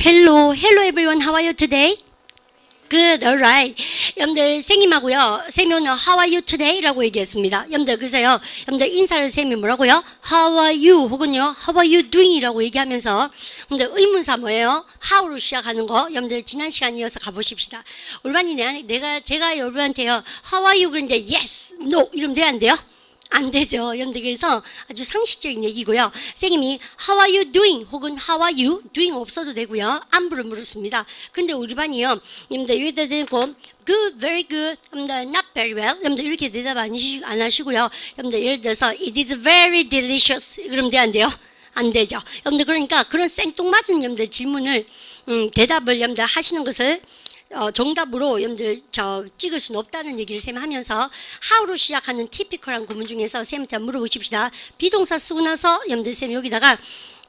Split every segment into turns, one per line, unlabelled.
Hello, hello everyone. How are you today? Good, alright. 여러분들 쌤님하고요. 쌤이 오늘 How are you today? 라고 얘기했습니다. 여러분들 그래서요. 여러분들 인사를 쌤이 뭐라고요? How are you? 혹은요. How are you doing? 라고 얘기하면서 여러분들 의문사 뭐예요? How로 시작하는 거 여러분들 지난 시간 이어서 가보십시다. 올반이 제가 여러분한테요. How are you? 그런데 yes, no 이러면 돼야 안 돼요? 안 되죠. 여러분들 그래서 아주 상식적인 얘기고요. 선생님이 How are you doing? 혹은 How are you? doing 없어도 되고요. 안부를 물었습니다. 근데 우리 반이요. 여러분들 여기다 대고 Good, very good. 여러분들 not very well. 여러분들 이렇게 대답 안 하시고요. 여러분들 예를 들어서 It is very delicious. 그럼 돼 안 돼요? 안 되죠. 여러분들 그러니까 그런 생뚱맞은 여러분들 질문을 대답을 여러분들 하시는 것을 정답으로 여러분들 찍을 수는 없다는 얘기를 쌤 하면서 how로 시작하는 티피컬한 구문 중에서 쌤한테 물어보십시다. 비동사 쓰고 나서 여러분들 쌤 여기다가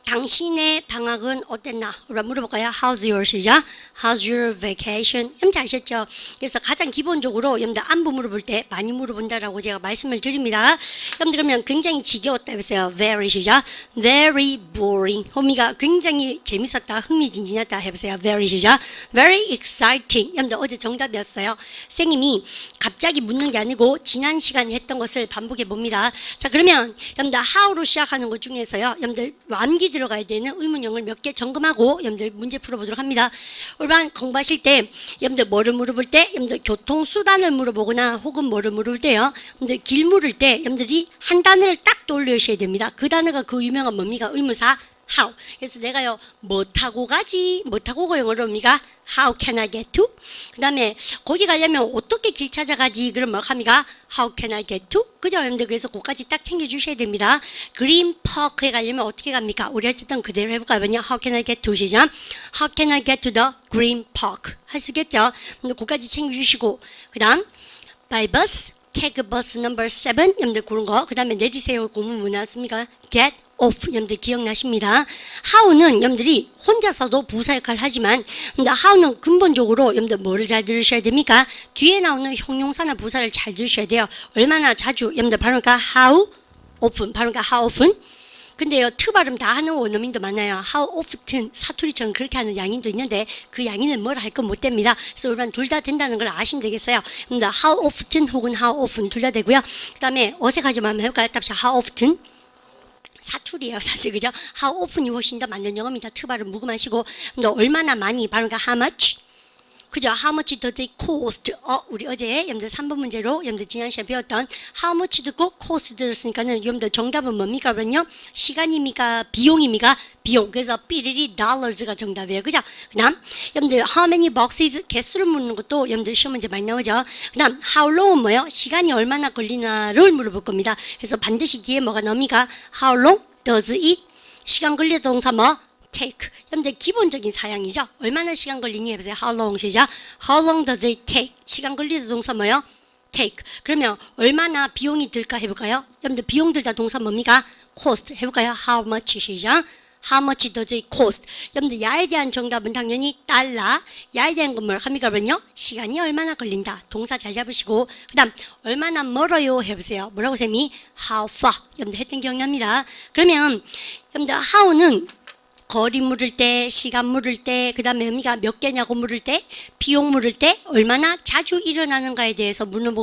당신의 방학은 어땠나? 물어볼까요? How's your 시작? How's your vacation? 여러분들 아셨죠? 그래서 가장 기본적으로 여러분들 안부 물어볼 때 많이 물어본다라고 제가 말씀을 드립니다. 여러분들 그러면 굉장히 지겨웠다 해보세요. Very 시작. Very boring. 호미가 굉장히 재밌었다. 흥미진진했다 해보세요. Very 시작. Very exciting. 여러분들 어제 정답이었어요. 선생님이 갑자기 묻는 게 아니고 지난 시간에 했던 것을 반복해 봅니다. 자 그러면 여러분들 how로 시작하는 것 중에서요. 여러분들 완기 들어가야 되는 의문형을 몇 개 점검하고 여러분들 문제 풀어보도록 합니다. 올반 공부하실 때 여러분들 뭐를 물어볼 때 여러분들 교통수단을 물어보거나 혹은 뭐를 물을 때요. 여러분들 길 물을 때 여러분들이 한 단어를 딱 떠올리셔야 됩니다. 그 단어가 그 유명한 뭡니까? 의문사 how. 그래서 내가요 뭐 타고 가지? 뭐 타고 가 영어로 뭡니까? How can I get to? 그 다음에 거기 가려면 어떻게 길 찾아가지? 그럼 뭐 합니까? How can I get to? 그죠? 여러분들 그래서 그거까지 딱 챙겨주셔야 됩니다. 그린 파크에 가려면 어떻게 갑니까? 우리 어쨌든 그대로 해볼까요? How can I get to? 시작. How can I get to the green park? 하시겠죠? 근데 그거까지 챙겨주시고 그 다음 by bus, take bus number 7 여러분들 그런 거. 그 다음에 내리세요. 고문 뭐 나왔습니까? Get off 여러분들 기억나십니다. how는 여러분들이 혼자서도 부사 역할을 하지만 how는 근본적으로 여러분들 뭐를 잘 들으셔야 됩니까? 뒤에 나오는 형용사나 부사를 잘 들으셔야 돼요. 얼마나 자주 여러분들 발음가 how often 발음가 how often 근데요 트 발음 다 하는 원어민도 많아요. How often 사투리처럼 그렇게 하는 양인도 있는데 그 양인은 뭘 할 건 못 됩니다. 그래서 우리는 둘 다 된다는 걸 아시면 되겠어요. How often 혹은 how often 둘 다 되고요. 그 다음에 어색하지 말면 해볼까요? 답시 How often 사투리예요 사실 그죠? How often이 훨씬 더 맞는 영어입니다. 트 발음 무금하시고 얼마나 많이 발음가 how much 그죠? How much does it cost? 우리 어제 여러분들 3번 문제로 여러분들 지난 시간에 배웠던 how much 듣고 cost 들었으니까는 여러분들 정답은 뭡니까? 그러면요 시간입니까? 비용입니까? 비용. 그래서 삐리리 dollars가 정답이에요. 그죠? 그 다음 여러분들 how many boxes 개수를 묻는 것도 여러분들 시험 문제 많이 나오죠. 그 다음 how long은 뭐예요? 시간이 얼마나 걸리나를 물어볼 겁니다. 그래서 반드시 뒤에 뭐가 나옵니까? How long does it? 시간 걸리는 동사 뭐? take. 여러분들 기본적인 사양이죠. 얼마나 시간 걸리니 해보세요. How long 시작. How long does it take? 시간 걸리는 동사 뭐요? take. 그러면 얼마나 비용이 들까 해볼까요? 여러분들 비용 들다 동사 뭡니까? cost. 해볼까요? How much 시작. How much does it cost? 여러분들 야에 대한 정답은 당연히 달러. 야에 대한 건 뭘 합니까? 그러면요. 시간이 얼마나 걸린다. 동사 잘 잡으시고 그 다음 얼마나 멀어요 해보세요. 뭐라고 쌤이? How far. 여러분들 했던 기억납니다. 그러면 여러분들 how는 거리 물을 때, 시간 물을 때, 그 다음에 의미가 몇 개냐고 물을 때, 비용 물을 때, 얼마나 자주 일어나는가에 대해서 묻는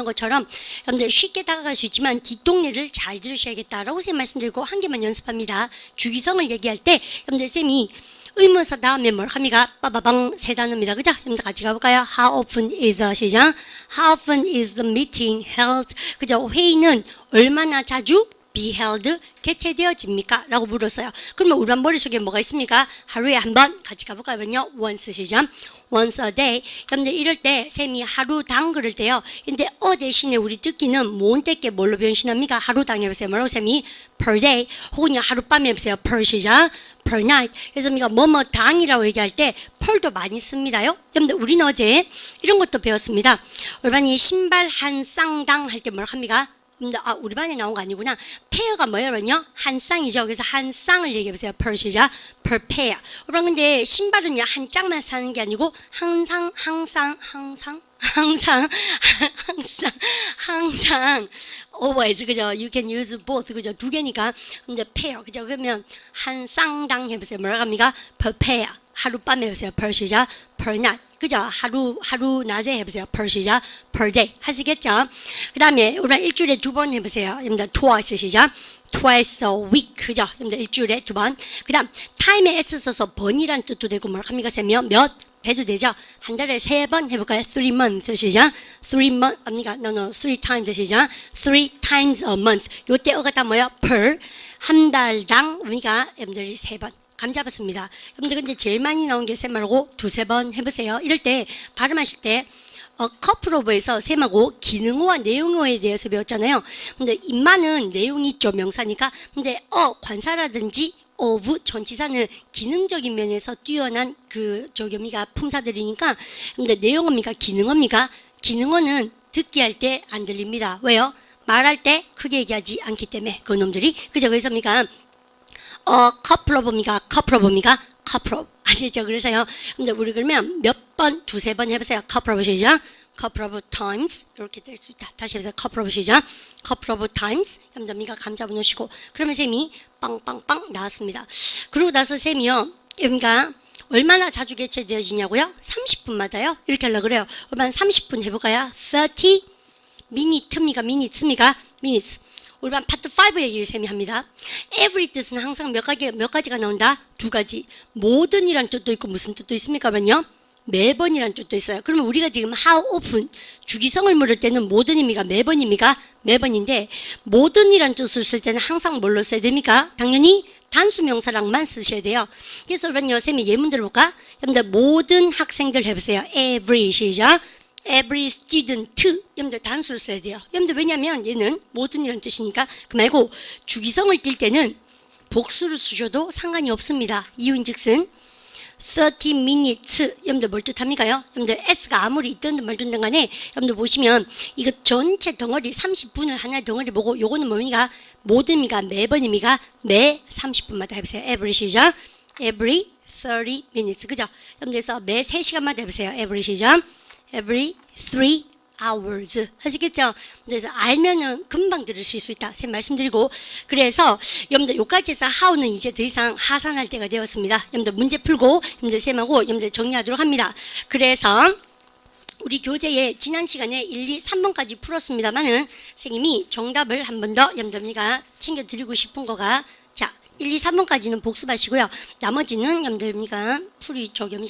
것처럼 여러분들 쉽게 다가갈 수 있지만 뒷동네를 잘 들으셔야겠다라고 쌤 말씀드리고 한 개만 연습합니다. 주기성을 얘기할 때 여러분들 쌤이 의문사 다음에 뭘 합니까? 빠바방 세 단어입니다. 그죠? 여러분들 같이 가볼까요? How often is 시작. How often is the meeting held? 그죠? 회의는 얼마나 자주 be held 개최되어집니까? 라고 물었어요. 그러면 우리 머릿속에 뭐가 있습니까? 하루에 한 번 같이 가볼까요? once 시작. once a day. 여러분들 이럴 때 쌤이 하루당 그럴 때요. 근데 대신에 우리 듣기는 모은때께 뭘로 변신합니까? 하루당 해보세요. 뭐라고 쌤이? per day. 혹은 하룻밤에 해보세요. per 시작. per night. 그래서 우리가 뭐뭐 당이라고 얘기할 때 per도 많이 씁니다요. 여러분들 우리는 어제 이런 것도 배웠습니다. 올반이 신발 한 쌍당 할 때 뭐라고 합니까? 우리 반에 나온 거 아니구나. 페어가 뭐예요? 한 쌍이죠. 그래서 한 쌍을 얘기해보세요. per 시작. per pair. 그럼 근데 신발은요 한 짝만 사는 게 아니고 항상 항상 always 그죠? You can use both 그죠? 두 개니까 이제 pair 그죠? 그러면 한 쌍당 해보세요. 뭐라고 합니까? per pair 하룻밤에 해보세요. per 시작 per night 그죠? 하루 낮에 해보세요. per 시작 per day 하시겠죠? 그 다음에 우리 일주일에 두 번 해보세요. 여러분들 twice 시작 twice a week 그죠? 여러분들 일주일에 두 번. 그 다음 time에 s 써서 번이란 뜻도 되고 뭐라고 합니까? 세면 몇 해도 되죠. 한 달에 3번 해볼까요? 3 months 시작. 3 month 아니가 no 3 times 시작. 3 times a month. 요때 어가 다 뭐야? per 한 달당 우리가 여러분들이 3번 감 잡았습니다. 여러분들 근데 제일 많이 나온 게 쌤 말고 두세 번 해보세요. 이럴 때 발음하실 때 couple of에서 쌤하고 기능어와 내용어에 대해서 배웠잖아요. 근데 인마는 내용이 있죠 명사니까. 근데 관사라든지 of 전치사는 기능적인 면에서 뛰어난 그 저기입니까 품사들이니까. 근데 내용어입니까 기능어입니까? 기능어는 듣기 할 때 안 들립니다. 왜요? 말할 때 크게 얘기하지 않기 때문에 그놈들이 그죠? 그래서입니까? couple of입니까? couple of입니까? couple of 아시죠? 그래서요. 근데 우리 그러면 몇 번, 두세 번 해보세요. couple of 시작. couple of times 이렇게 될 수 있다. 다시 해보세요. couple of 시작. couple of times 여러분들 감 잡아놓으시고 그러면 쌤이 빵빵빵 나왔습니다. 그러고 나서 쌤이요. 그러니까 얼마나 자주 개최되어지냐고요? 30분마다요. 이렇게 하려고 그래요. 그러면 30분 해볼까요? 30 minutes입니까? minutes. 우리 반 파트 5 얘기를 쌤이 합니다. every 뜻은 항상 몇 가지가 나온다? 두 가지. 모든이란 뜻도 있고 무슨 뜻도 있습니까? 그러면요. 매번이란 뜻도 있어요. 그러면 우리가 지금 how often 주기성을 물을 때는 모든입니까? 매번입니까? 매번인데 모든이란 뜻을 쓸 때는 항상 뭘로 써야 됩니까? 당연히 단수 명사랑만 쓰셔야 돼요. 그래서 그러면 쌤이 예문 들어볼까? 여러분들 모든 학생들 해보세요. every 시작. every student 여러분들 단수를 써야 돼요. 여러분들 왜냐면 얘는 모든이란 뜻이니까. 그 말고 주기성을 띌 때는 복수를 쓰셔도 상관이 없습니다. 이유인즉슨 30 minutes 여러분들 뭘 뜻합니까요? 여러분들 S가 아무리 있든 말든 간에 여러분들 보시면 이거 전체 덩어리 30분을 하나의 덩어리 보고 요거는 뭡니까? 모든입니까? 매번입니까? 매 30분마다 해보세요. every 시작 every 30 minutes 그죠? 여러분들서 매 3시간마다 해보세요. every 시작 every 3 hours 하시겠죠? 그래서 알면은 금방 들으실 수 있다. 쌤 말씀드리고 그래서 여러분들 요까지 해서 how는 이제 더 이상 하산할 때가 되었습니다. 여러분들 문제 풀고 여러분들 쌤하고 여러분들 정리하도록 합니다. 그래서 우리 교재에 지난 시간에 1, 2, 3번까지 풀었습니다만은 선생님이 정답을 한 번 더 여러분들과 챙겨드리고 싶은 거가 자 1, 2, 3번까지는 복습하시고요. 나머지는 여러분들과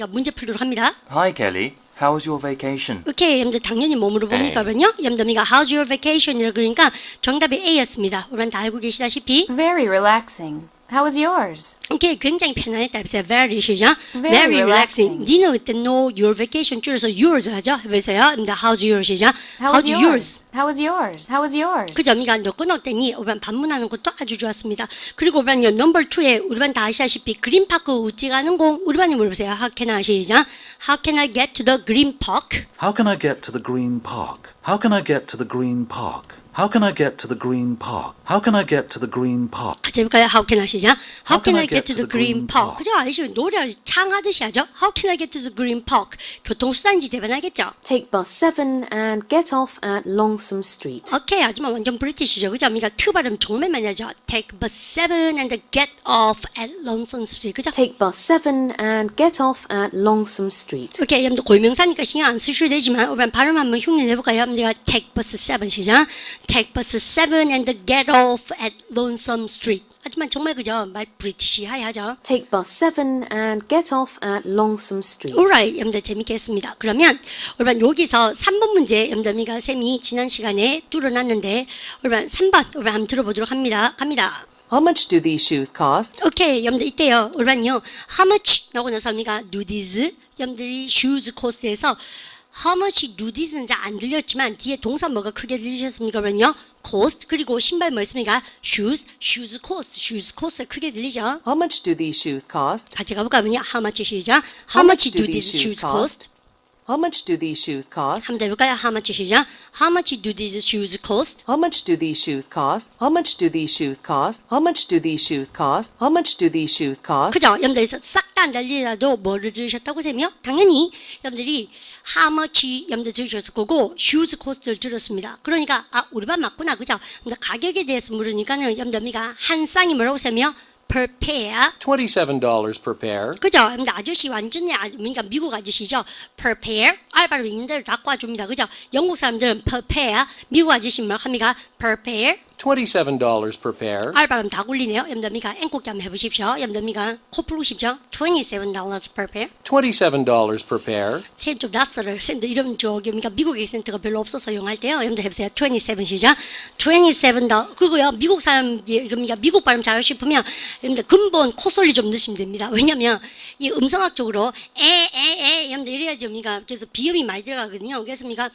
문제 풀도록 합니다.
Hi Kelly, how was your vacation?
오케이, 여러분들 당연히 뭐 물어봅니까? 그러면요. 여러분들과 How's your vacation? 이라 그러니까 정답이 A였습니다. 우리는 다 알고 계시다시피
Very relaxing. How was yours?
오케이, 굉장히 편안했다. 해보세요. Very 시죠?
Very relaxing.
니는 그때 no your vacation 줄여서 yours 하죠? 해보세요. How's yours 시죠?
How was yours? How was yours? How was yours?
그죠? 미가 너 끊었더니 우리 반 반문하는 것도 아주 좋았습니다. 그리고 우리 반요 넘버 2에 우리 반 다 아시다시피 그린파크 우찌 가는 공 우리 반이 물어보세요. How can I 시죠? How can I get to the green park?
How can I get to the green park? How can I get to the green park? How can I get to the green park? How can I get to the green park?
같이 해볼까요? How can I 시작? How can I get to the green park? 그죠? 아시죠? 노래 창하듯이 하죠? How can I get to the green park? 교통수단인지 대변하겠죠?
Take bus 7 and get off at Longsome Street.
오케이, 하지만 완전 브리티시죠. 그죠? 우리가 트 발음 정말 많이 하죠. Take bus 7 and get off at Longsome Street. 그죠?
Take bus 7 and get off at Longsome Street.
오케이, 여러분들 고유명사니까 신경 안 쓰셔도 되지만 우리 발음 한번 흉내 내볼까요? 내가 take bus 7 시작. Take bus 7 and get off at Lonesome Street. 하지만 정말 그죠? 말 브리티시하게 하죠.
Take bus 7 and get off at Longsome Street.
alright, 여러분들 재밌게 했습니다. 그러면 우리 여기서 3번 문제 여러분들 쌤이 지난 시간에 뚫어놨는데 우리 3번 우리 한번 들어보도록 합니다. 갑니다.
How much do these shoes cost?
오케이, 여러분들 이때요. 우리 how much 나오고 나서 우리가 do these 여러분들이 shoes cost에서 How much do this는 잘 안 들렸지만 뒤에 동사 뭐가 크게 들리셨습니까? 그러면요. cost 그리고 신발 뭐 있습니까? shoes cost 크게 들리죠?
How much do these shoes cost?
같이 가볼까요? How much 시작. How much do these shoes cost?
How much do these shoes cost?
한번 더 해볼까요? How much 시작. How much do these shoes cost?
How much do these shoes cost? How much do these shoes cost? How much do these shoes cost? How much do these shoes cost?
그죠? 여러분들에서 싹 다 안 달리라도 뭐를 들으셨다고 셈이요? 당연히 여러분들이 how much 여러분들 들으셨을 거고 shoes cost를 들었습니다. 그러니까 아 우리 반 맞구나 그죠? 근데 가격에 대해서 물으니까는 여러분들이가 한 쌍이 뭐라고 셈이요? per pair.
$27 per pair.
그죠? 근데 아저씨 완전히 그러니까 미국 아저씨죠. per pair 알바로 있는 대로 다 꽈줍니다. 그죠? 영국 사람들은 per pair, 미국 아저씨 뭐 합니까? per pair.
$27 per pair.
알바람 다 굴리네요. 여러분들미가 앵국기 한번 해보십시오. 여러분들미가 코 풀고 싶죠? $27 per pair.
$27 per pair.
쌤 좀 낯설어요. 쌤도 이런 그러니까 미국의 센터가 별로 없어서 이용할 때요. 여러분들 해보세요. 27 시작. $27. 그거요. 미국 사람 그러니까 미국 발음 잘하고 싶으면 여러분들 근본 콧소리 좀 넣으시면 됩니다. 왜냐면 이 음성학적으로 여러분들 이래야지 우리가 그래서 비음이 많이 들어가거든요. 그래서 우리가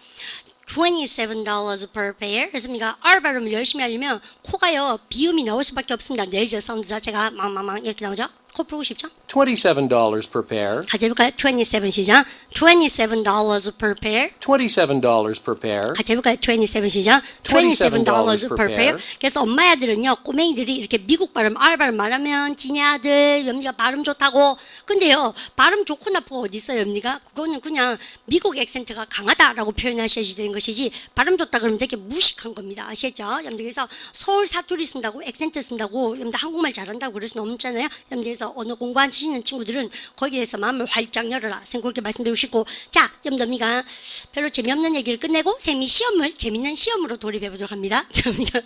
$27 per pair. 그래서 우리가 R 발음을 열심히 하려면 코가요 비음이 나올 수밖에 없습니다. 내리저 사운드 자체가 망망망 이렇게 나오죠. 코 풀고 싶죠?
$27 per pair.
같이 해볼까요? 27 시작. $27 per pair.
$27 per pair.
같이 해볼까요? 27 시작. $27 per pair. 그래서 엄마 아들은요, 꼬맹이들이 이렇게 미국 발음, R 발음 말하면 지네 아들, 염니가 발음 좋다고. 근데요, 발음 좋고 나쁘고 어디 있어요, 염니가? 그거는 그냥 미국 액센트가 강하다라고 표현하셔야 되는 것이지, 발음 좋다 그러면 되게 무식한 겁니다. 아시겠죠? 염들 그래서 서울 사투리 쓴다고, 액센트 쓴다고, 염들 한국말 잘한다고 그럴 수는 없잖아요. 염들에서 언어 공부하시는 친구들은 거기에 대해서 마음을 활짝 열어라. 쌤 그렇게 말씀드리고 싶고. 자, 염더미가 별로 재미없는 얘기를 끝내고 쌤이 시험을 재밌는 시험으로 돌입해 보도록 합니다. 저희가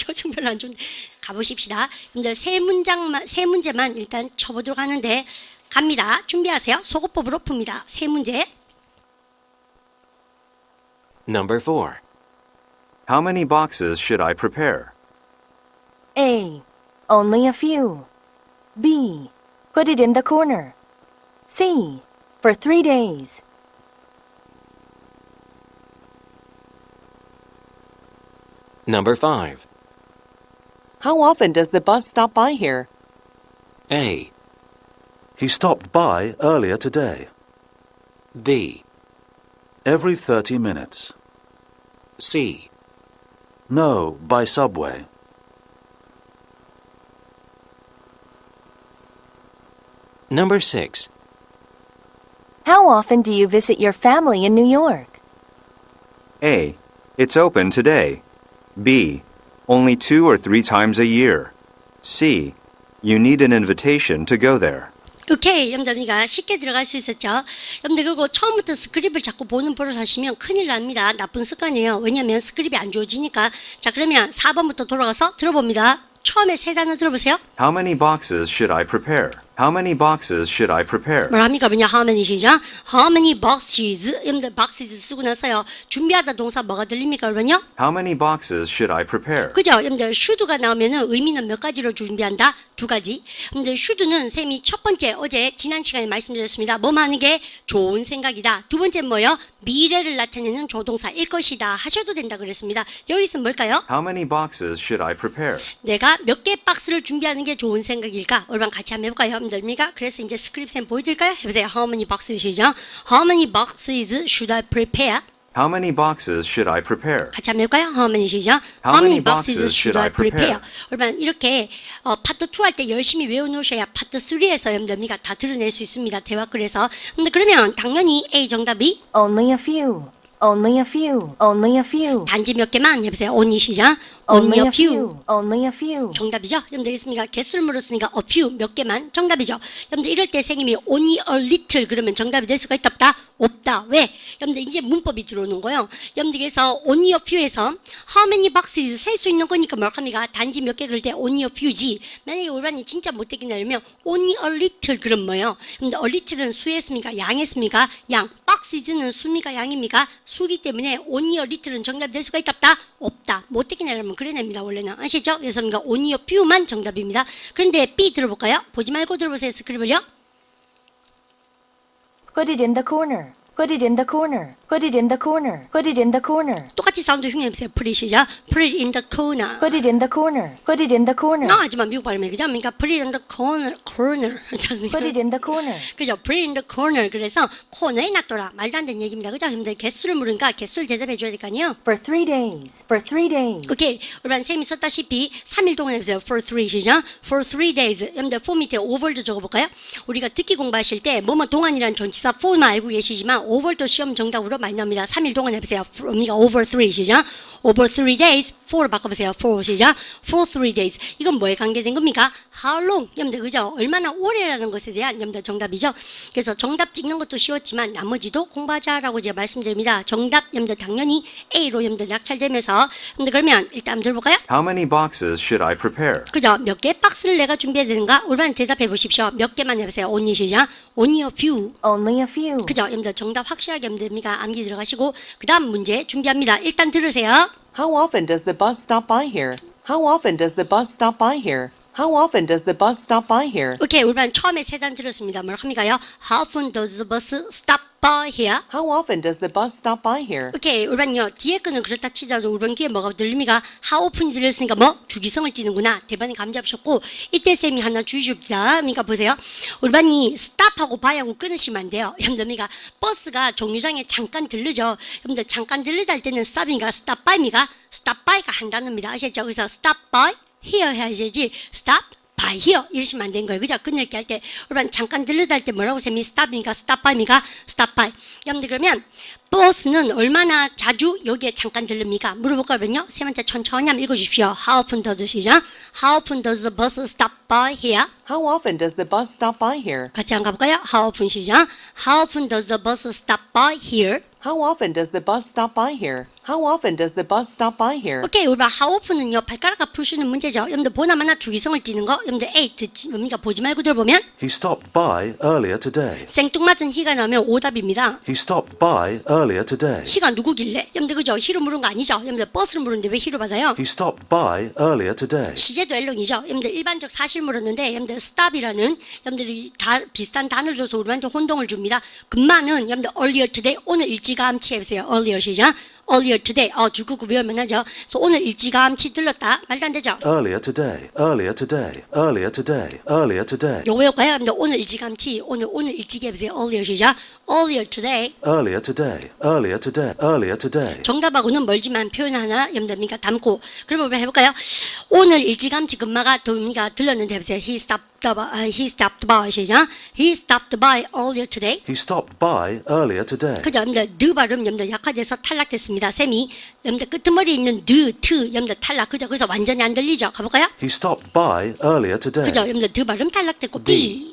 표정 별로 안 좋은데 가보십시다. 여러분들 세 문제만 일단 쳐보도록 하는데 갑니다. 준비하세요. 소거법으로 풉니다. 세 문제.
Number 4.
How many boxes should I prepare?
A. Only a few. B. Put it in the corner. C. For 3 days.
Number 5.
How often does the bus stop by here?
A.
He stopped by earlier today.
B.
Every 30 minutes.
C.
No, by subway.
Number 6.
How often do you visit your family in New York?
A. It's open today. B. Only 2 or 3 times a year. C. You need an invitation to go there.
오케이, 여러분들이가 쉽게 들어갈 수 있었죠. 여러분들 그리고 처음부터 스크립을 자꾸 보는 버릇 하시면 큰일 납니다. 나쁜 습관이에요. 왜냐하면 스크립이 안 좋아지니까. 자, 그러면 4번부터 돌아가서 들어봅니다. 처음에 세 단어 들어보세요.
How many boxes should I prepare? How many boxes should I prepare?
뭐랍니까? 그냥 how many 시작. How many boxes? 여러분들 boxes 쓰고 나서요. 준비하다 동사 뭐가 들립니까? 그러면요.
How many boxes should I prepare?
그죠? 여러분들 should가 나오면은 의미는 몇 가지로 준비한다? 2가지. 여러분들 should는 쌤이 첫 번째 어제 지난 시간에 말씀드렸습니다. 뭐 하는 게 좋은 생각이다. 두 번째 뭐요? 미래를 나타내는 조동사일 것이다. 하셔도 된다 그랬습니다. 여기서 뭘까요?
How many boxes should I prepare?
내가 몇 개 박스를 준비하는 게 좋은 생각일까? 얼른 같이 한번 해볼까요? 여러분들입니까? 그래서 이제 스크립트 쌤 보여드릴까요? 해보세요. How many boxes 시죠? How many boxes should I prepare?
How many boxes should I prepare?
같이 한번 해볼까요? How many 시죠? How many boxes should I prepare? 여러분 이렇게 파트 2 할 때 열심히 외워놓으셔야 파트 3에서 여러분들입니까? 다 드러낼 수 있습니다. 대화글에서. 근데 그러면 당연히 A 정답이
Only a few. Only a few. Only a few.
단지 몇 개만 해보세요. only 시작. Only a few.
Only a few.
정답이죠? 여러분들 되겠습니까? 개수를 물었으니까 a few 몇 개만 정답이죠. 여러분들 이럴 때 선생님이 only a little 그러면 정답이 될 수가 있다 없다? 없다. 왜? 여러분들 이제 문법이 들어오는 거예요. 여러분들께서 only a few에서 how many boxes 셀 수 있는 거니까 뭐 합니까? 단지 몇 개 그럴 때 only a few지. 만약에 우리반이 진짜 못되겠나 이러면 only a little 그럼 뭐예요? 여러분들 a little은 수였습니까? 양했습니까? 양. boxes는 수입니까? 양입니까? 수기 때문에 only a little은 정답이 될 수가 있다 없다? 없다. 못되겠나 이러면 그래냅니다. 원래는. 아시죠? 그래서 only a few만 정답입니다. 그런데 B 들어볼까요? 보지 말고 들어보세요. 스크립을요.
Put it in the corner. Put it in the corner. Put it in the corner. Put it in the corner.
똑같이 사운드 흉내내세요. put it 시작. put it in the corner.
Put it in the corner. Put it in the corner.
하지만 미국 발음이 그죠? 그러니까 put it in the corner.
Put it in the corner.
그죠? put it in the corner. 그래서 코너에 놔둬라. 말도 안 되는 얘기입니다. 그죠? 근데 개수를 물으니까 개수를 대답해 줘야 될 거 아니에요?
For 3 days. For 3 days.
오케이. 우리 쌤이 썼다시피 3일 동안 해보세요. for 3 시작. for 3 days. 여러분들 for 밑에 over도 적어볼까요? 우리가 듣기 공부하실 때 뭐뭐 동안이라는 전치사 for만 알고 계시지만 over도 시험 정답으로 많이 나옵니다. 3일 동안 해보세요. 우리가 over 3 시작. over 3 days. for로 바꿔보세요. for 시작. for 3 days. 이건 뭐에 관계된 겁니까? how long. 여러분들 그죠? 얼마나 오래라는 것에 대한 여러분들 정답이죠. 그래서 정답 찍는 것도 쉬웠지만 나머지도 공부하자라고 제가 말씀드립니다. 정답 여러분들 당연히 A로 여러분들 낙찰되면서 여러분들 그러면 일단 한번 들어볼까요?
How many boxes should I prepare?
그죠? 몇 개의 박스를 내가 준비해야 되는가? 올바른 대답해 보십시오. 몇 개만 해보세요. only 시작. only a few.
Only a few.
그죠? 여러분들 정답 확실하게 여러분들입니다. 암기 들어가시고 그 다음 문제 준비합니다. 일단 들으세요.
How often does the bus stop by here? How often does the bus stop by here? How often does the bus stop by here?
오케이, 우리는 처음에 세 단 들었습니다. 뭐라고 합니까요? How often does the bus stop by here?
How often does the bus stop by here?
오케이, 우리는요 뒤에 거는 그렇다 치더라도 우리 귀에 뭐가 들립니까? How often이 들렸으니까 뭐 주기성을 띠는구나. 대반이 감 잡으셨고 이때 쌤이 하나 주의줍니다. 그러니까 보세요. 우리반이 stop하고 by하고 끊으시면 안 돼요. 여러분들 버스가 정류장에 잠깐 들르죠. 여러분들 잠깐 들르다 할 때는 stop이니까 stop by입니까? stop by가 한 단어입니다. 아시겠죠? 그래서 stop by here 해야지 stop by here 이러시면 안 되는 거예요. 그죠? 끊을게 할 때 우리는 잠깐 들르다 할 때 뭐라고 쌤이 stop입니까? stop by입니까? stop by. 여러분들 그러면 버스는 얼마나 자주 여기에 잠깐 들릅니까? 물어볼까요? 쌤한테 천천히 한번 읽어주십시오. How often does 시작. How often does the bus stop by here?
How often does the bus stop by here?
같이 한번 가볼까요? How often 시작. How often does the bus stop by here?
How often does the bus stop by here? How often does the bus stop by here?
오케이, 우리 how often은요 발가락과 풀 수 있는 문제죠. 여러분들 보나마나 주기성을 띠는 거. 여러분들 A 듣지 뭡니까? 보지 말고 들어보면
He stopped by earlier today.
생뚱맞은 희가 나오면 오답입니다.
He stopped by earlier today.
희가 누구길래? 여러분들 그죠? 희로 물은 거 아니죠? 여러분들 버스를 물었는데 왜 희로 받아요?
He stopped by earlier today.
시제도 엘롱이죠. 여러분들 일반적 사실 물었는데 여러분들 stop이라는 여러분들이 다 비슷한 단어를 줘서 우리한테 혼동을 줍니다. 금마는 여러분들 earlier today 오늘 일찌감치 해보세요. earlier 시작. earlier today 주구구 외우면 하죠. 그래서 오늘 일찌감치 들렀다 말도 안 되죠.
Earlier today. Earlier today. Earlier today. Earlier today.
요거 외울까요? 여러분들 오늘 일찌감치 오늘 일찍 해보세요. earlier 시작. earlier today.
Earlier today. Earlier today. Earlier today.
정답하고는 멀지만 표현 하나 여러분들 담고 그러면 우리 해볼까요? 오늘 일찌감치 금마가 도미가 들렸는데 해보세요. He stopped by 시작. He stopped by earlier today.
He stopped by earlier today.
그죠? 여러분들 드 발음 여러분들 약화돼서 탈락됐습니다. 쌤이 여러분들 끄트머리에 있는 트 여러분들 탈락. 그죠? 그래서 완전히 안 들리죠? 가볼까요?
He stopped by earlier today.
그죠? 여러분들 드 발음 탈락됐고 B.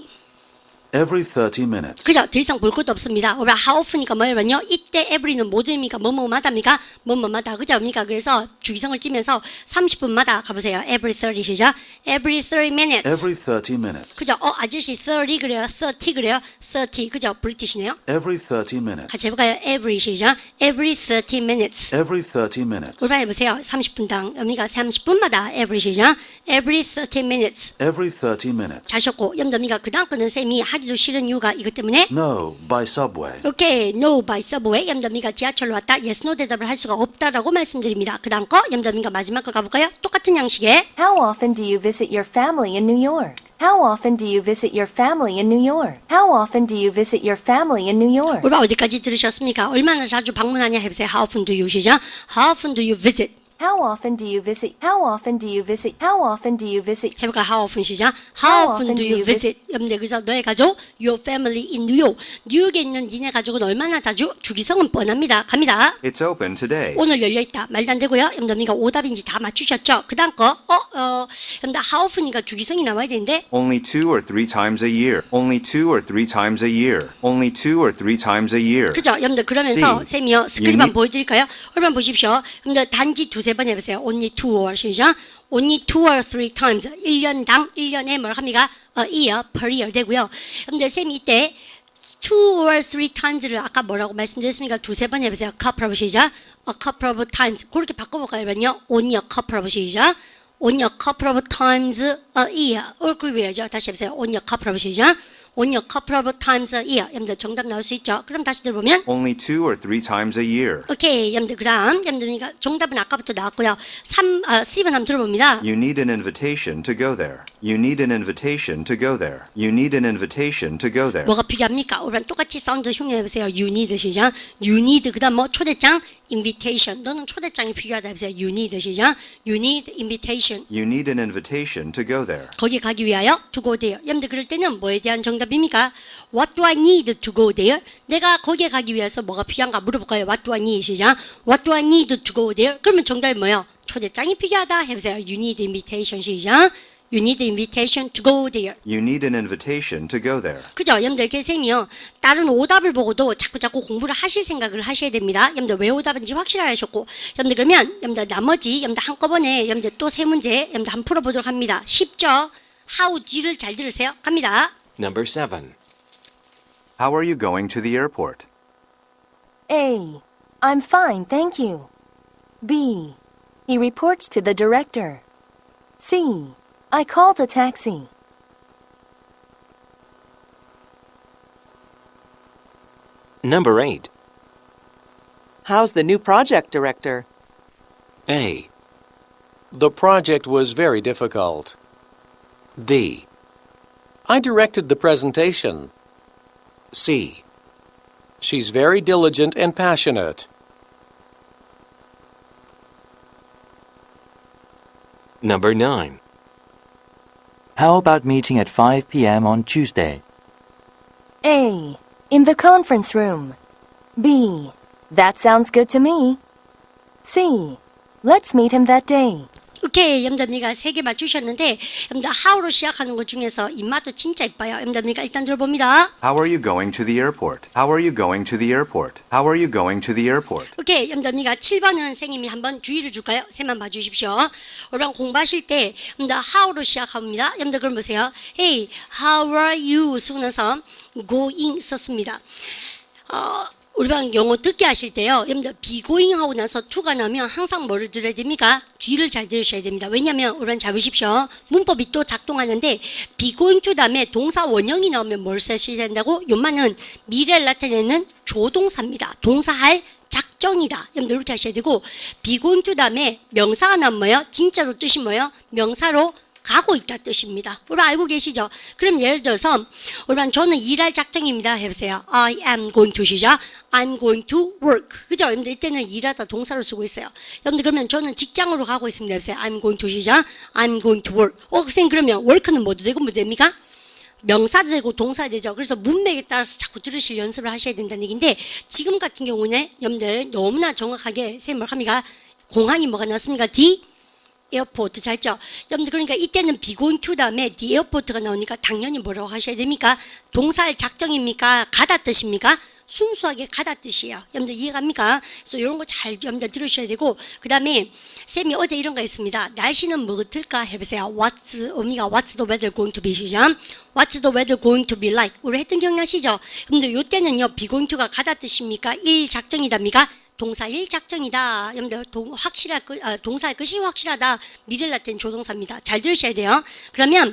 Every 30 minutes.
그죠? 더 이상 볼 것도 없습니다. 우리 how often이니까 뭐냐면요. 이때 every는 모두입니까? 뭐뭐마다입니까? 뭐뭐마다. 그죠? 그러니까 그래서 주기성을 띠면서 30분마다 가보세요. Every 30 시작. Every 30 minutes.
Every 30 minutes.
그죠? 아저씨 30 그래요. 30 그래요. 30 그죠? 브리티시네요.
Every 30 minutes.
같이 해볼까요? Every 시작. Every 30 minutes.
Every 30 minutes.
올바로 해보세요. 30분당 의미가 30분마다 every 시작. Every 30 minutes.
Every 30 minutes.
자셨고 염더미가 그 다음 거는 쌤이 하기도 싫은 이유가 이것 때문에
No, by subway.
오케이 no by subway 염더미가 지하철로 왔다 yes no 대답을 할 수가 없다라고 말씀드립니다. 그 다음 거 염더미가 마지막 거 가볼까요? 똑같은 양식에
How often do you visit your family in New York? How often do you visit your family in New York? How often do you visit your family in New York?
올바 어디까지 들으셨습니까? 얼마나 자주 방문하냐 해보세요. How often do you 시작. How often do you visit?
How often do you visit? How often do you visit? How often do you visit?
해볼까? How often 시작. How often do you visit? 여러분들 그래서 너의 가족, your family in New York. 뉴욕에 있는 니네 가족은 얼마나 자주? 주기성은 뻔합니다. 갑니다.
It's open today.
오늘 열려있다. 말도 안 되고요. 여러분들 오답인지 다 맞추셨죠? 그 다음 거, 여러분들 how often이니까 주기성이 나와야 되는데
Only 2 or 3 times a year. Only 2 or 3 times a year. Only 2 or 3 times a year.
그죠? 여러분들 그러면서
C.
쌤이요 스크립 한번
유닛.
보여드릴까요? 얼른 보십시오. 여러분들 단지 두세 번 해보세요. Only 2 or 시작. Only 2 or 3 times. 1년당 1년에 뭘 합니까? year per year 되고요. 여러분들 쌤이 이때 2 or 3 times를 아까 뭐라고 말씀드렸습니까? 두세 번 해보세요. A couple of 시작. A couple of times. 그렇게 바꿔볼까요? 그러면요. Only a couple of 시작. Only a couple of times a year. 그걸 외워야죠. 다시 해보세요. Only a couple of 시작. only a couple of times a year. 여러분들 정답 나올 수 있죠. 그럼 다시 들어보면
Only 2 or 3 times a year.
오케이. 여러분들 그다음 여러분들 정답은 아까부터 나왔고요. 3번 한번 들어봅니다.
You need an invitation to go there. You need an invitation to go there. You need an invitation to go there.
뭐가 필요합니까? 오늘 똑같이 사운드 흉내내 보세요. You need 시작. You need 그다음 뭐 초대장 invitation. 너는 초대장이 필요하다 해보세요. You need 시작. You need invitation.
You need an invitation to go there.
거기 가기 위하여 to go there. 여러분들 그럴 때는 뭐에 대한 정답입니까? What do I need to go there? 내가 거기에 가기 위해서 뭐가 필요한가 물어볼까요? What do I need 시작. What do I need to go there? 그러면 정답이 뭐예요? 초대장이 필요하다 해보세요. You need invitation 시작. You need invitation to go there.
You need an invitation to go there.
그죠? 여러분들 선생님이요. 다른 오답을 보고도 자꾸 공부를 하실 생각을 하셔야 됩니다. 여러분들 왜 오답인지 확실하셨고 여러분들 그러면 여러분들 나머지 여러분들 한꺼번에 여러분들 또 세 문제 여러분들 한번 풀어보도록 합니다. 쉽죠? How D를 잘 들으세요. 갑니다.
Number 7.
How are you going to the airport?
A. I'm fine, thank you. B. He reports to the director. C. I called a taxi.
Number 8.
How's the new project, Director?
A.
The project was very difficult.
B.
I directed the presentation.
C.
She's very diligent and passionate.
Number 9.
How about meeting at 5 p.m. on Tuesday?
A. In the conference room. B. That sounds good to me. C. Let's meet him that day.
오케이. 여러분들 세 개 맞추셨는데 여러분들 how로 시작하는 것 중에서 입맛도 진짜 이뻐요. 여러분들 일단 들어봅니다.
How are you going to the airport? How are you going to the airport? How are you going to the airport?
오케이. 여러분들 7번은 선생님이 한번 주의를 줄까요? 세만 봐주십시오. 여러분 공부하실 때 여러분들 how로 시작합니다. 여러분들 그럼 보세요. Hey, how are you? 쓰면서 going 썼습니다. 우리 방 영어 듣게 하실 때요. 여러분들 be going 하고 나서 to가 나면 항상 뭐를 들어야 됩니까? 뒤를 잘 들으셔야 됩니다. 왜냐하면 우리는 잘 보십시오. 문법이 또 작동하는데 be going to 다음에 동사 원형이 나오면 뭘 쓰셔야 된다고? 요만은 미래를 나타내는 조동사입니다. 동사할 작정이다. 여러분들 이렇게 하셔야 되고 be going to 다음에 명사가 나면 뭐예요? 진짜로 뜻이 뭐예요? 명사로 가고 있다 뜻입니다. 우리 알고 계시죠? 그럼 예를 들어서 우리 저는 일할 작정입니다 해보세요. I am going to 시작. I'm going to work. 그죠? 여러분들 이때는 일하다 동사로 쓰고 있어요. 여러분들 그러면 저는 직장으로 가고 있습니다 해보세요. I'm going to 시작. I'm going to work. 선생님 그러면 work는 뭐도 되고 뭐 됩니까? 명사도 되고 동사도 되죠. 그래서 문맥에 따라서 자꾸 들으실 연습을 하셔야 된다는 얘기인데 지금 같은 경우는 여러분들 너무나 정확하게 선생님 합니까? 공항이 뭐가 났습니까? D 에어포트 잘죠? 여러분들 그러니까 이때는 be going to 다음에 the airport가 나오니까 당연히 뭐라고 하셔야 됩니까? 동사할 작정입니까? 가다 뜻입니까? 순수하게 가다 뜻이에요. 여러분들 이해갑니까? 그래서 이런 거 잘 여러분들 들으셔야 되고 그 다음에 쌤이 어제 이런 거 했습니다. 날씨는 뭐 같을까 해보세요. What's the weather going to be 시작. What's the weather going to be like? 우리 했던 기억나시죠? 여러분들 이때는요 be going to가 가다 뜻입니까? 일 작정이답니까? 동사일 작정이다. 여러분들 동사의 것이 확실하다. 미래를 나타낸 조동사입니다. 잘 들으셔야 돼요. 그러면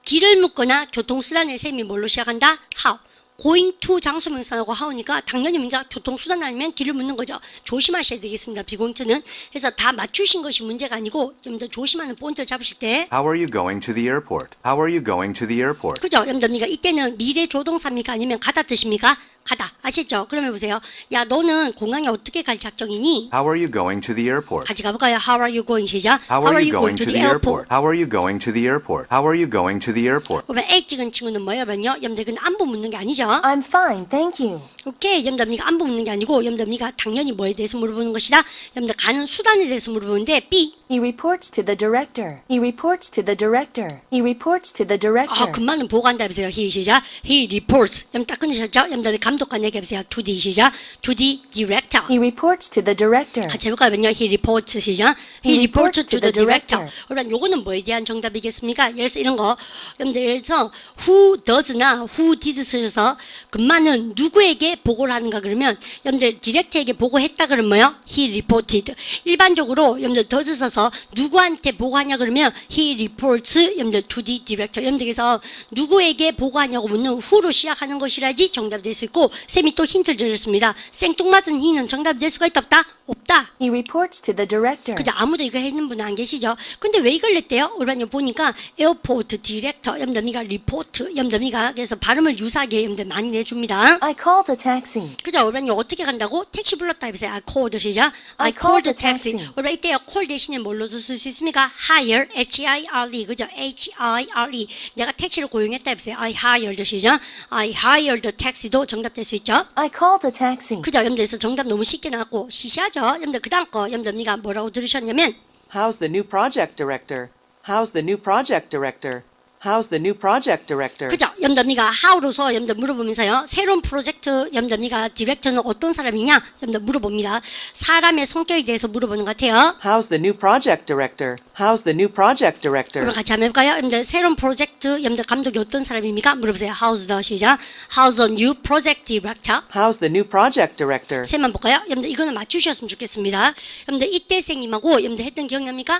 길을 묻거나 교통수단의 셈이 뭘로 시작한다? how. going to 장소명사하고 how니까 당연히 뭔가 교통수단 아니면 길을 묻는 거죠. 조심하셔야 되겠습니다. be going to는. 그래서 다 맞추신 것이 문제가 아니고 좀 더 조심하는 포인트를 잡으실 때
How are you going to the airport? How are you going to the airport?
그죠? 여러분들 이때는 미래 조동사입니까? 아니면 가다 뜻입니까? 가다. 아시죠? 그러면 보세요. 야 너는 공항에 어떻게 갈 작정이니?
How are you going to the airport?
같이 가볼까요? How are you going? 시작.
How are you going to the airport? How are you going to the airport? How are you going to the airport?
그러면 A 찍은 친구는 뭐예요? 여러분들 그건 안부 묻는 게 아니죠?
I'm fine, thank you.
오케이. 여러분들 안부 묻는 게 아니고 여러분들 당연히 뭐에 대해서 물어보는 것이다? 여러분들 가는 수단에 대해서 물어보는데 B.
He reports to the director. He reports to the director. He reports to the director.
그만은 보고 한다 해보세요. He 시작. He reports. 여러분 딱 끊으셨죠? 여러분들 감독관 얘기해보세요. To the 시작. To the director.
He reports to the director.
같이 해볼까요? He reports 시작. He reports to the director. 여러분 요거는 뭐에 대한 정답이겠습니까? 예를 들어서 이런 거. 여러분들 예를 들어서 who does나 who did 쓰셔서 그만은 누구에게 보고를 하는가 그러면 여러분들 디렉터에게 보고했다 그러면 뭐요? He reported. 일반적으로 여러분들 does 써서 물어서 누구한테 보고하냐 그러면 he reports 여러분들 to the director. 여러분들께서 누구에게 보고하냐고 묻는 who로 시작하는 것이라지 정답이 될 수 있고 쌤이 또 힌트를 드렸습니다. 생뚱맞은 he는 정답이 될 수가 있다 없다? 없다.
He reports to the director.
그죠? 아무도 이거 했는 분 안 계시죠? 근데 왜 이걸 냈대요? 우리가 보니까 에어포트 디렉터 여러분들미가 리포트 여러분들미가 그래서 발음을 유사하게 여러분들 많이 내줍니다.
I called a taxi.
그죠? 우리가 어떻게 간다고? 택시 불렀다 해보세요. I called 시작.
I called a taxi.
우리가 이때요 call 대신에 뭘로도 쓸 수 있습니까? hire H-I-R-E 그죠? H-I-R-E 내가 택시를 고용했다 해보세요. I hired 시작. I hired taxi도 정답 될 수 있죠?
I called a taxi.
그죠? 여러분들 그래서 정답 너무 쉽게 나왔고 시시하죠? 여러분들 그 다음 거 여러분들미가 뭐라고 들으셨냐면
How's the new project director? How's the new project director? How's the new project director?
그죠? 염담이가 how로서 염담 물어보면서요. 새로운 프로젝트 염담이가 디렉터는 어떤 사람이냐? 염담 물어봅니다. 사람의 성격에 대해서 물어보는 것 같아요.
How's the new project director? How's the new project director?
그럼 같이 한번 해볼까요? 염담 새로운 프로젝트 염담 감독이 어떤 사람입니까? 물어보세요. How's the 시작. How's the new project director?
How's the new project director?
셋만 볼까요? 염담 이거는 맞추셨으면 좋겠습니다. 염담 이때 생님하고 염담 했던 기억납니까?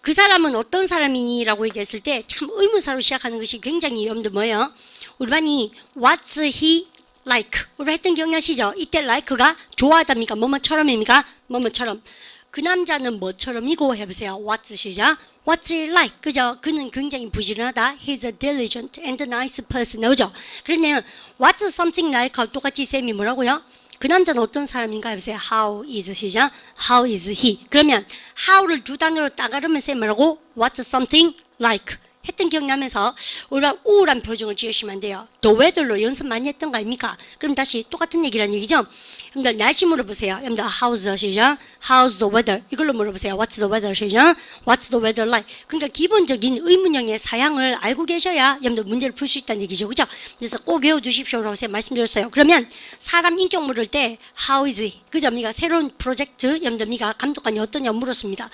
그 사람은 어떤 사람이니라고 얘기했을 때 참 의문사로 시작하는 것이 굉장히 여러분들 뭐예요? 우리 반이 What's he like? 우리 했던 기억나시죠? 이때 like가 좋아하답니까? 뭐뭐처럼입니까? 뭐뭐처럼. 그 남자는 뭐처럼이고 해보세요. What's 시작. What's he like? 그죠? 그는 굉장히 부지런하다. He's a diligent and nice person. 나오죠? 그러면 What's something like? 똑같이 쌤이 뭐라고요? 그 남자는 어떤 사람인가 해보세요. How is 시작. How is he? 그러면 how를 두 단어로 따가르면 쌤 뭐라고? What's something like? 했던 기억나면서 우리가 우울한 표정을 지으시면 안 돼요. The weather로 연습 많이 했던 거 아닙니까? 그럼 다시 똑같은 얘기라는 얘기죠. 여러분들 날씨 물어보세요. 여러분들 how's the 시작? How's the weather? 이걸로 물어보세요. What's the weather 시작? What's the weather like? 그러니까 기본적인 의문형의 사양을 알고 계셔야 여러분들 문제를 풀 수 있다는 얘기죠. 그죠? 그래서 꼭 외워두십시오라고 제가 말씀드렸어요. 그러면 사람 인격 물을 때 how is he? 그죠? 미가 새로운 프로젝트 여러분들 미가 감독관이 어떠냐 물었습니다.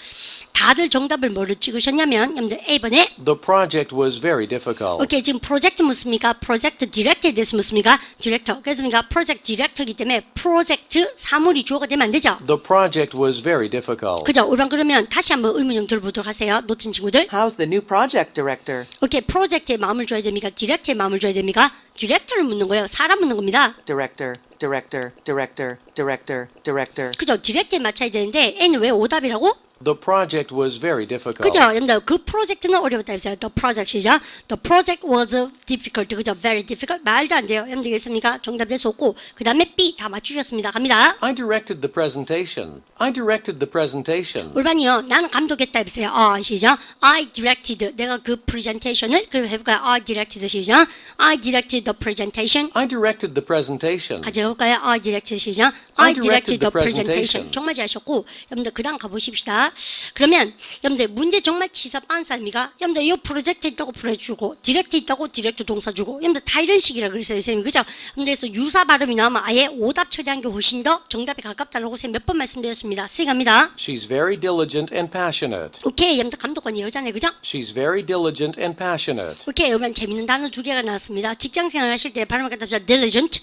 다들 정답을 뭐를 찍으셨냐면 여러분들 A번에
The project was very difficult.
오케이 지금 프로젝트 묻습니까? 프로젝트 디렉터에 대해서 묻습니까? 디렉터. 그래서 우리가 프로젝트 디렉터이기 때문에 프로젝트 사물이 주어가 되면 안 되죠.
The project was very difficult.
그죠? 우리가 그러면 다시 한번 의문형 들어보도록 하세요. 놓친 친구들.
How's the new project director?
오케이 프로젝트에 마음을 줘야 됩니까? 디렉터에 마음을 줘야 됩니까? 디렉터를 묻는 거예요. 사람 묻는 겁니다.
Director, director, director, director, director.
그죠? 디렉터에 맞춰야 되는데 N은 왜 오답이라고?
The project was very difficult.
그죠? 여러분들 그 프로젝트는 어려웠다 했어요. The project 시작. The project was difficult. 그죠? Very difficult. 말도 안 돼요. 여러분들 되겠습니까? 정답 될 수 없고 그 다음에 B 다 맞추셨습니다. 갑니다.
I directed the presentation. I directed the presentation.
올반이요. 나는 감독했다 해보세요. 시작. I directed. 내가 그 프레젠테이션을 그럼 해볼까요? I directed 시작. I directed the presentation.
I directed the presentation.
가져올까요? I directed 시작. I directed the presentation. 정말 잘하셨고 여러분들 그 다음 가보십시다. 그러면 여러분들 문제 정말 치사 빤사입니까? 여러분들 이 프로젝트 있다고 프로젝트 주고 디렉트 있다고 디렉트 동사 주고 여러분들 다 이런 식이라 그랬어요. 선생님 그죠? 그래서 유사 발음이 나오면 아예 오답 처리한 게 훨씬 더 정답에 가깝다라고 제가 몇 번 말씀드렸습니다. 시간입니다.
She's very diligent and passionate.
오케이 여러분들 감독관이 여자네 그죠?
She's very diligent and passionate.
오케이 여러분 재밌는 단어 두 개가 나왔습니다. 직장생활 하실 때 발음을 갖다 붙여 diligent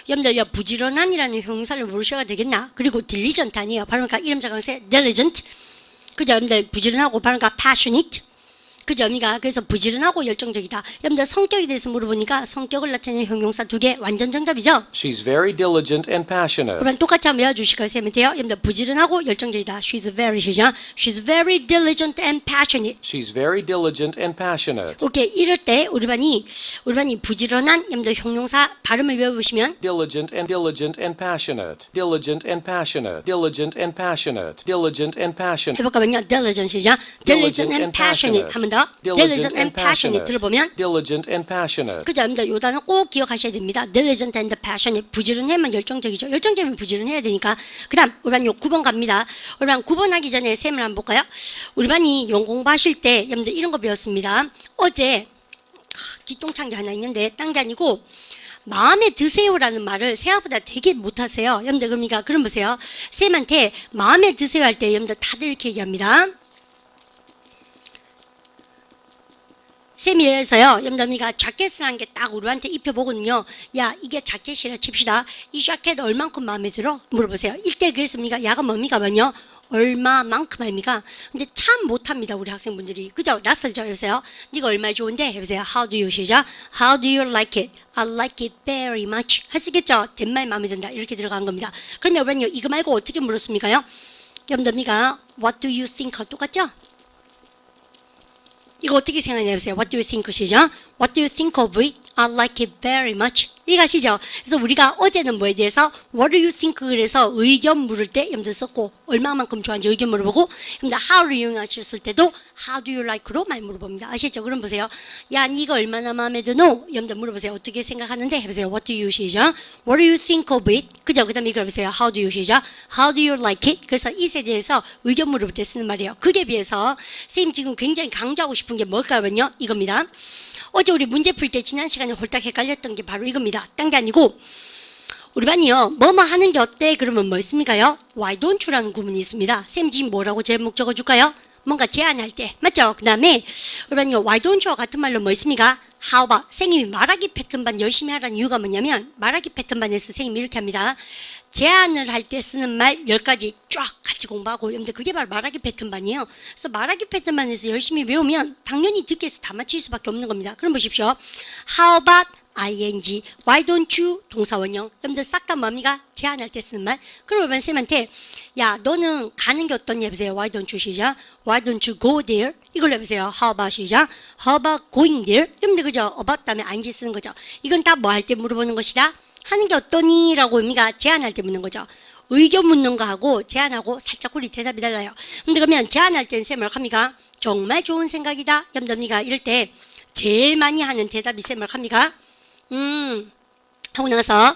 여러분들 부지런한이라는 형용사를 모르셔야 되겠나? 그리고 diligent 아니에요. 발음가 이름 작성세 diligent 그죠? 여러분들 부지런하고 발음가 passionate 그죠? 그래서 부지런하고 열정적이다. 여러분들 성격에 대해서 물어보니까 성격을 나타내는 형용사 두 개 완전 정답이죠?
She's very diligent and passionate.
그러면 똑같이 한번 외워주실 거예요. 세면 돼요. 여러분들 부지런하고 열정적이다. She's very 시작. She's very diligent and passionate.
She's very diligent and passionate.
오케이 이럴 때 우리 반이 부지런한 여러분들 형용사 발음을 외워보시면
Diligent and passionate. Diligent and passionate. Diligent and passionate. Diligent and passionate.
해볼까면요. diligent 시작. diligent and passionate 하면 더 diligent and passionate 들어보면
Diligent and passionate.
그죠? 여러분들 요 단어 꼭 기억하셔야 됩니다. diligent and passionate 부지런해면 열정적이죠. 열정적이면 부지런해야 되니까. 그 다음 우리 반 요 9번 갑니다. 우리 반 9번 하기 전에 셈을 한번 볼까요? 우리 반이 영어 공부하실 때 여러분들 이런 거 배웠습니다. 어제 기똥찬 게 하나 있는데 딴 게 아니고 마음에 드세요라는 말을 생각보다 되게 못하세요. 여러분들 그러니까 그럼 보세요. 쌤한테 마음에 드세요 할 때 여러분들 다들 이렇게 얘기합니다. 쌤이 예를 들어서요. 여러분들 자켓을 한 개 딱 우리한테 입혀보거든요. 야 이게 자켓이라 칩시다. 이 자켓 얼만큼 마음에 들어? 물어보세요. 1대 그랬습니까? 야가 뭡니까? 뭐요? 얼마만큼 아닙니까? 근데 참 못합니다 우리 학생분들이. 그죠? 낯설죠? 여보세요? 네가 얼마나 좋은데? 해보세요. How do you 시작? How do you like it? I like it very much. 하시겠죠? 된말 마음에 든다 이렇게 들어간 겁니다. 그러면 여러분요 이거 말고 어떻게 물었습니까요? 여러분들이가 What do you think? 똑같죠? 이거 어떻게 생각하냐 보세요. What do you think? 시죠? What do you think of it? I like it very much. 이해가시죠? 그래서 우리가 어제는 뭐에 대해서 What do you think? 그래서 의견 물을 때 여러분들 썼고 얼마만큼 좋아하는지 의견 물어보고 여러분들 how를 이용하셨을 때도 How do you like로 많이 물어봅니다. 아시죠? 그럼 보세요. 야, 니가 얼마나 마음에 드노? 여러분들 물어보세요. 어떻게 생각하는데? 해보세요. What do you 시죠? What do you think of it? 그죠? 그 다음에 이걸 보세요. How do you 시죠? How do you like it? 그래서 이에 대해서 의견 물어볼 때 쓰는 말이에요. 그게 비해서 선생님 지금 굉장히 강조하고 싶은 게 뭘까요? 이겁니다. 어제 우리 문제 풀 때 지난 시간에 홀딱 헷갈렸던 게 바로 이겁니다. 딴 게 아니고 우리 반이요. 뭐뭐 하는 게 어때? 그러면 뭐 있습니까요? Why don't you라는 구문이 있습니다. 쌤 지금 뭐라고 제목 적어줄까요? 뭔가 제안할 때. 맞죠? 그 다음에 우리 반이요. Why don't you와 같은 말로 뭐 있습니까? How about? 선생님이 말하기 패턴반 열심히 하라는 이유가 뭐냐면 말하기 패턴반에서 선생님이 이렇게 합니다. 제안을 할 때 쓰는 말 10가지 쫙 같이 공부하고 여러분들 그게 바로 말하기 패턴반이에요. 그래서 말하기 패턴반에서 열심히 배우면 당연히 듣기 위해서 다 맞힐 수밖에 없는 겁니다. 그럼 보십시오. How about ing, why don't you 동사원형. 여러분들 싹 다 뭡니까? 제안할 때 쓰는 말. 그러면 쌤한테 야 너는 가는 게 어떻냐 해보세요. Why don't you 시작. Why don't you go there? 이걸로 해보세요. How about 시작. How about going there? 여러분들 그죠? about 다음에 ing 쓰는 거죠. 이건 다 뭐 할 때 물어보는 것이다. 하는 게 어떠니? 라고 의미가 제안할 때 묻는 거죠. 의견 묻는 거하고 제안하고 살짝 우리 대답이 달라요. 근데 그러면 제안할 때는 쌤 뭐라고 합니까? 정말 좋은 생각이다. 여러분들 이럴 때 제일 많이 하는 대답이 쌤 뭐라고 합니까? 하고 나서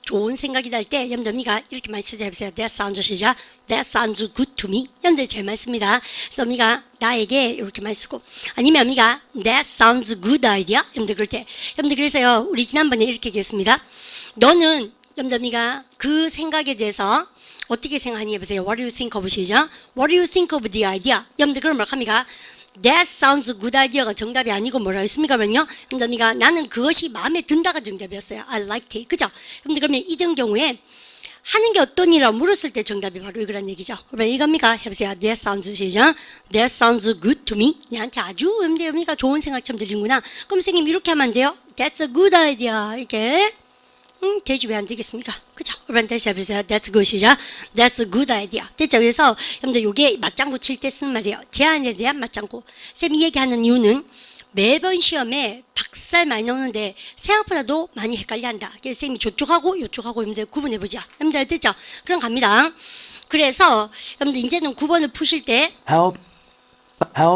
좋은 생각이다 할 때 여러분들 이렇게 많이 쓰자 해보세요. That sounds 시작. That sounds good to me. 여러분들 제일 많이 씁니다. 그래서 나에게 이렇게 많이 쓰고 아니면 That sounds good idea. 여러분들 그럴 때 여러분들 그래서요 우리 지난번에 이렇게 얘기했습니다. 너는 여러분들 그 생각에 대해서 어떻게 생각하니 해보세요. What do you think of 시작. What do you think of the idea? 여러분들 그럼 뭐라고 합니까? That sounds good idea가 정답이 아니고 뭐라고 했습니까면요? 여러분들 나는 그것이 마음에 든다가 정답이었어요. I liked it. 그죠? 여러분들 그러면 이런 경우에 하는 게 어떠니라고 물었을 때 정답이 바로 이거란 얘기죠. 그러면 이겁니까? 해보세요. That sounds 시작. That sounds good to me. 내한테 아주 여러분들 좋은 생각처럼 들리는구나. 그럼 선생님 이렇게 하면 안 돼요? That's a good idea. 이렇게. 되지 왜 안 되겠습니까? 그죠? 여러분 다시 해보세요. That's good 시작. That's a good idea. 됐죠? 그래서 여러분들 이게 맞장구 칠 때 쓰는 말이에요. 제안에 대한 맞장구. 쌤이 얘기하는 이유는 매번 시험에 박살 많이 나오는데 생각보다도 많이 헷갈려한다. 그래서 쌤이 저쪽하고 이쪽하고 여러분들 구분해보자. 여러분들 됐죠? 그럼 갑니다. 그래서 여러분들 이제는 9번을 푸실 때
How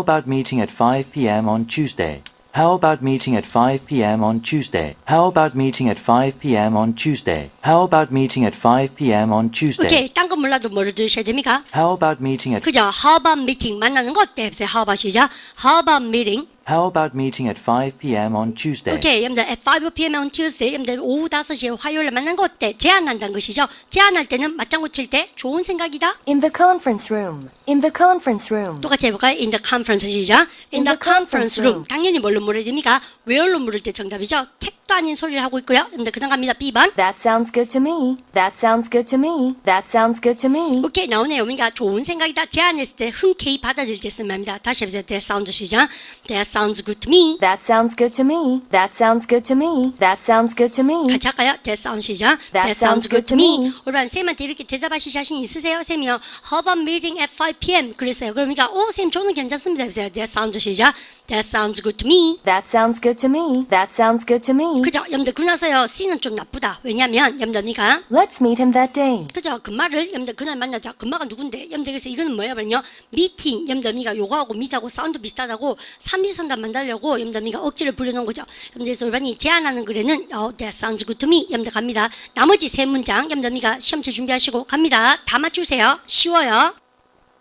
about meeting at 5 p.m. on Tuesday? How about meeting at 5 p.m. on Tuesday? How about meeting at 5 p.m. on Tuesday? How about meeting at 5 p.m. on Tuesday?
오케이. 딴 거 몰라도 뭐를 들으셔야 됩니까?
How about meeting at
그죠? How about meeting 만나는 거 어때? 해보세요. How about 시작. How about meeting?
How about meeting at 5 p.m. on Tuesday?
오케이. 여러분들 at 5 p.m. on Tuesday 여러분들 오후 5시에 화요일에 만나는 거 어때? 제안한다는 것이죠. 제안할 때는 맞장구 칠 때 좋은 생각이다.
In the conference room. In the conference room.
똑같이 해볼까요? In the conference 시작. In the conference room. 당연히 뭘로 물어야 됩니까? where로 물을 때 정답이죠. 택도 아닌 소리를 하고 있고요. 여러분들 그다음 갑니다. B번.
That sounds good to me. That sounds good to me. That sounds good to me.
오케이. 나오네요. 우리가 좋은 생각이다. 제안했을 때 흔쾌히 받아들일 때 쓰는 말입니다. 다시 해보세요. That sounds 시작. That sounds good to me.
That sounds good to me. That sounds good to me. That sounds good to me.
같이 할까요? That sounds 시작.
That sounds good to me.
우리 쌤한테 이렇게 대답하실 자신 있으세요? 쌤이요. How about meeting at 5 p.m. 그랬어요. 그러니까 쌤 저는 괜찮습니다. 해보세요. That sounds 시작. That sounds good to me.
That sounds good to me. That sounds good to me.
그죠? 여러분들 그나서요. C는 좀 나쁘다. 왜냐면 여러분들니까
Let's meet him that day.
그죠? 금마를 여러분들 그날 만나자. 금마가 누군데? 여러분들 그래서 이거는 뭐야? 그러면요. 미팅. 여러분들니까 요거하고 미트하고 사운드 비슷하다고 3일선단 만들려고 여러분들니까 억지를 부려놓은 거죠. 여러분들 그래서 우리반이 제안하는 글에는 that sounds good to me. 여러분들 갑니다. 나머지 세 문장 여러분들니까 시험체 준비하시고 갑니다. 다 맞추세요. 쉬워요.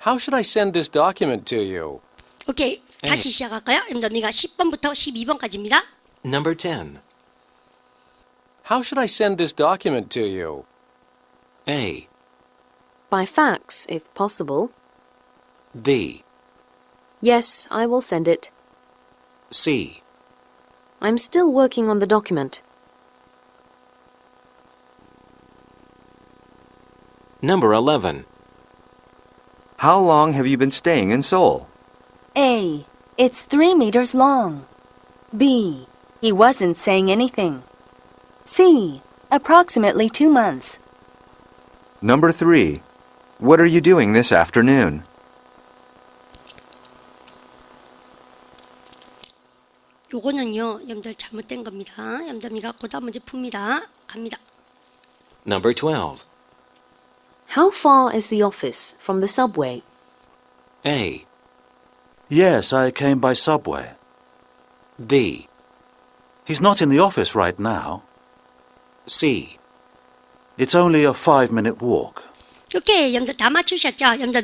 How should I send this document to you?
오케이. 다시 시작할까요? 여러분들니까 10번부터 12번까지입니다.
Number 10.
How should I send this document to you?
A.
By fax, if possible.
B.
Yes, I will send it.
C.
I'm still working on the document.
Number 11.
How long have you been staying in Seoul?
A. It's 3 meters long. B. He wasn't saying anything. C. Approximately 2 months.
Number 3. What are you doing this afternoon?
요거는요, 여러분들 잘못된 겁니다. 여러분들 그 다음 문제 풉니다. 갑니다.
Number 12.
How far is the office from the subway?
A.
Yes, I came by subway.
B.
He's not in the office right now.
C.
It's only a 5-minute walk.
오케이, 여러분들 다 맞추셨죠? 여러분들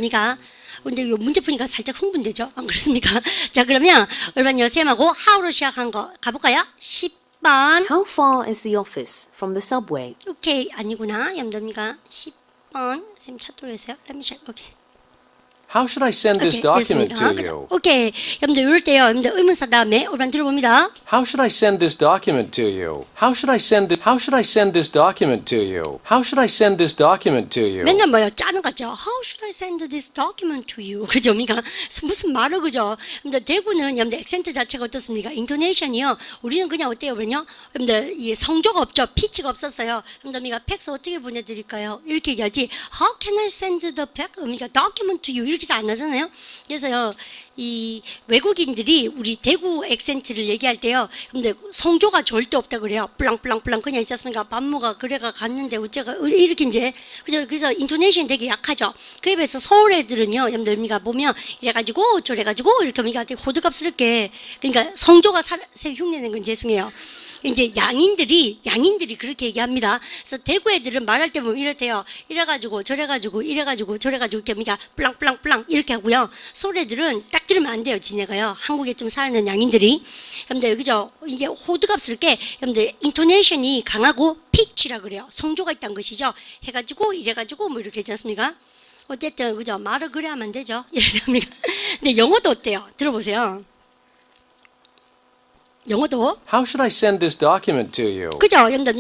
근데 요 문제 푸니까 살짝 흥분되죠? 안 그렇습니까? 자, 그러면 얼마요? 쌤하고 how로 시작한 거 가볼까요? 10번.
How far is the office from the subway?
오케이, 아니구나. 여러분들 10번. 쌤 찾도록 했어요. Let me check. 오케이.
How should I send this
오케이,
document
됐습니다.
to you?
오케이. 여러분들 이럴 때요. 여러분들 의문사 다음에 올반 들어봅니다.
How should I send this document to you? How should I send this document to you? How should I send this document to you?
맨날 뭐요? 짜는 거죠. How should I send this document to you? 그죠? 그러니까 무슨 말을 그죠? 근데 대구는 여러분들 액센트 자체가 어떻습니까? 인토네이션이요. 우리는 그냥 어때요? 그러냐? 여러분들 이 성조가 없죠. 피치가 없었어요. 여러분들 팩스 어떻게 보내드릴까요? 이렇게 얘기하지. How can I send the document to you? 이렇게 잘 안 하잖아요. 그래서요. 이 외국인들이 우리 대구 액센트를 얘기할 때요. 근데 성조가 절대 없다 그래요. 블랑블랑블랑 그냥 있지 않습니까? 반모가 그래가 갔는데 어째가 이렇게 이제 그래서 인토네이션 되게 약하죠. 그에 비해서 서울 애들은요. 여러분들 보면 이래가지고 저래가지고 이렇게 하니까 되게 호들갑스럽게 그러니까 성조가 흉내내는 건 죄송해요. 이제 양인들이 그렇게 얘기합니다. 그래서 대구 애들은 말할 때 보면 이렇대요. 이래가지고 저래가지고 이래가지고 저래가지고 이렇게 합니까? 블랑블랑블랑 이렇게 하고요. 서울 애들은 딱 들으면 안 돼요. 지네가요. 한국에 좀 사는 양인들이. 여러분들 여기죠. 이게 호드갑스럽게 여러분들 인토네이션이 강하고 피치라 그래요. 성조가 있다는 것이죠. 해가지고 이래가지고 뭐 이렇게 있지 않습니까? 어쨌든 그죠. 말을 그래 하면 되죠. 이래서입니까? 근데 영어도 어때요? 들어보세요. 영어도
How should I send this document to you?
그죠? 여러분들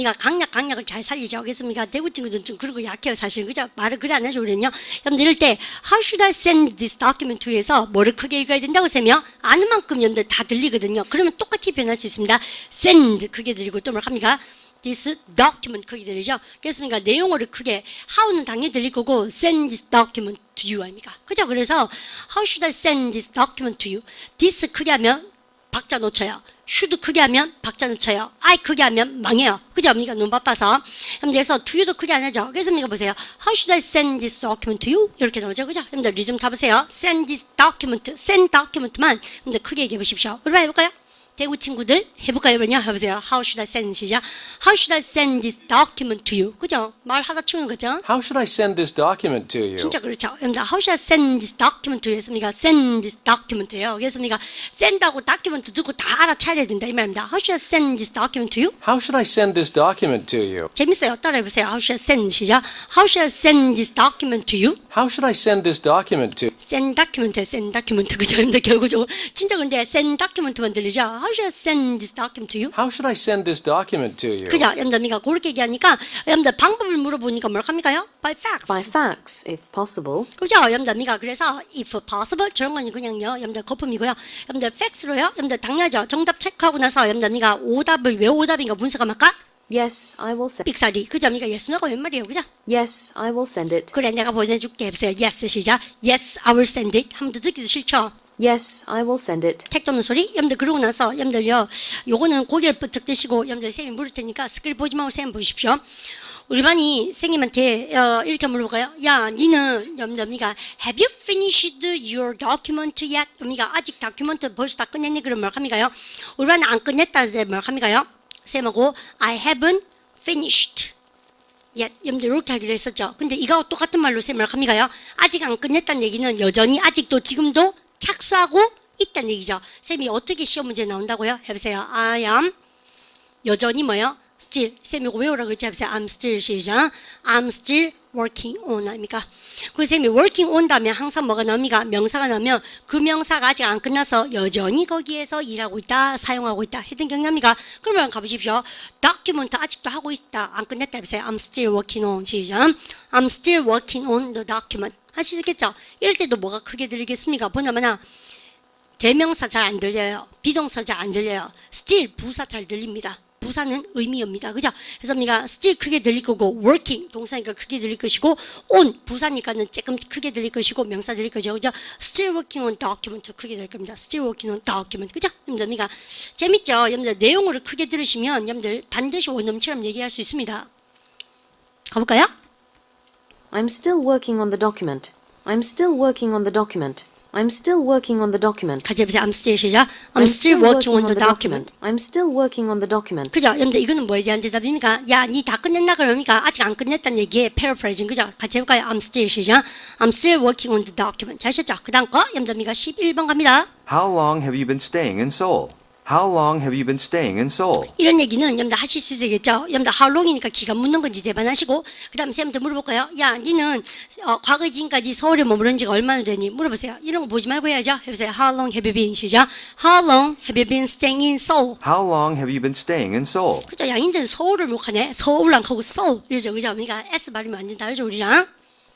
강약을 잘 살리죠. 그래서 대구 친구들은 좀 그런 거 약해요. 사실 그죠? 말을 그래 안 하죠. 그랬냐? 여러분들 이럴 때 How should I send this document to you에서 뭐를 크게 읽어야 된다고 세면 아는 만큼 여러분들 다 들리거든요. 그러면 똑같이 변할 수 있습니다. send 크게 들리고 또 뭘 합니까? this document 크게 들리죠. 그렇습니까? 내용어를 크게 how는 당연히 들릴 거고 send this document to you 아닙니까? 그죠? 그래서 How should I send this document to you? this 크게 하면 박자 놓쳐요. should 크게 하면 박자 놓쳐요. I 크게 하면 망해요. 그죠? 그러니까 눈 바빠서. 그래서 to you도 크게 안 하죠. 그래서 보세요. How should I send this document to you? 이렇게 나오죠. 그죠? 여러분들 리듬 타보세요. send this document, send document만 여러분들 크게 얘기해 보십시오. 얼마나 해볼까요? 대구 친구들 해볼까요? 그러냐? 해보세요. How should I send 시작. How should I send this document to you? 그죠? 말하다 치우는 거죠?
How should I send this document to you?
진짜 그렇죠. 여러분들 How should I send this document to you? 했습니까? Send this document예요. 그랬습니까? send하고 document 듣고 다 알아차려야 된다 이 말입니다. How should I send this document to you?
How should I send this document to you?
재밌어요. 따라해보세요. How should I send 시작. How should I send this document to you?
How should I send this document to?
send document 그죠? 근데 결국적으로 진짜 근데 send document만 들리죠? How should I send this document to you?
How should I send this document to you?
그죠? 여러분들 그렇게 얘기하니까 여러분들 방법을 물어보니까 뭘 합니까요? By facts.
By facts, if possible.
그죠? 여러분들 그래서 if possible 저런 건 그냥요. 여러분들 거품이고요. 여러분들 facts로요. 여러분들 당연하죠. 정답 체크하고 나서 여러분들 오답을 왜 오답인가 문서가 맞까?
Yes, I will send.
삑사리. 그죠? yes no가 웬 말이에요. 그죠?
Yes, I will send it.
그래 내가 보내줄게. 해보세요. yes 시작. Yes, I will send it. 한 번 더 듣기도 싫죠?
Yes, I will send it.
택 도는 소리? 여러분들 그러고 나서 여러분들요. 요거는 고개를 뻗쩍 드시고 여러분들 선생님이 물을 테니까 스크린 보지 말고 선생님 보십시오. 우리 반이 선생님한테 이렇게 물어볼까요? 야, 니는 여러분들 Have you finished your document yet? 아직 다큐멘트 벌써 다 끝냈니? 그럼 뭘 합니까요? 우리 반은 안 끝냈다 뭘 합니까요? 선생님하고 I haven't finished yet. 여러분들 이렇게 하기로 했었죠. 근데 이거 똑같은 말로 선생님 뭘 합니까요? 아직 안 끝냈다는 얘기는 여전히 아직도 지금도 착수하고 있다는 얘기죠. 쌤이 어떻게 시험 문제 나온다고요? 해보세요. I am 여전히 뭐요? still. 쌤이 이거 외우라고 했지. 해보세요. I'm still 시작. I'm still working on 아닙니까? 그 쌤이 working on 다음에 항상 뭐가 나옵니까? 명사가 나오면 그 명사가 아직 안 끝나서 여전히 거기에서 일하고 있다, 사용하고 있다 했던 기억납니까? 그러면 가보십시오. document 아직도 하고 있다, 안 끝냈다 해보세요. I'm still working on. 시작. I'm still working on the document. 하시겠죠? 이럴 때도 뭐가 크게 들리겠습니까? 보나마나 대명사 잘 안 들려요. 비동사 잘 안 들려요. still 부사 잘 들립니다. 부사는 의미입니다. 그죠? 그래서 우리가 still 크게 들릴 거고 working 동사니까 크게 들릴 것이고 on 부사니까는 조금 크게 들릴 것이고 명사 들릴 거죠. 그죠? still working on document 크게 들릴 겁니다. still working on document. 그죠? 여러분들 재밌죠? 여러분들 내용으로 크게 들으시면 여러분들 반드시 원어민처럼 얘기할 수 있습니다. 가볼까요?
I'm still working on the document. I'm still working on the document. I'm still working on the document.
같이 해보세요. I'm still 시작. I'm still working on the document.
I'm still working on the document.
그죠? 여러분들 이거는 뭐에 대한 대답입니까? 야, 니 다 끝냈나 그럽니까? 아직 안 끝냈다는 얘기에 paraphrasing. 그죠? 같이 해볼까요? I'm still 시작. I'm still working on the document. 잘 하셨죠? 그 다음 거 여러분들 11번 갑니다.
How long have you been staying in Seoul? How long have you been staying in Seoul?
이런 얘기는 여러분들 하실 수 있겠죠? 여러분들 how long이니까 기간 묻는 건지 대반하시고 그 다음 쌤한테 물어볼까요? 야, 니는 과거 지금까지 서울에 머무른 지가 얼마나 되니? 물어보세요. 이런 거 보지 말고 해야죠. 해보세요. How long have you been? 시작. How long have you been staying in Seoul?
How long have you been staying in Seoul?
그죠? 양인들은 서울을 못하네. 서울 안 하고 Seoul 이러죠. 그죠? 그러니까 S 발음이 완전 다르죠, 우리랑.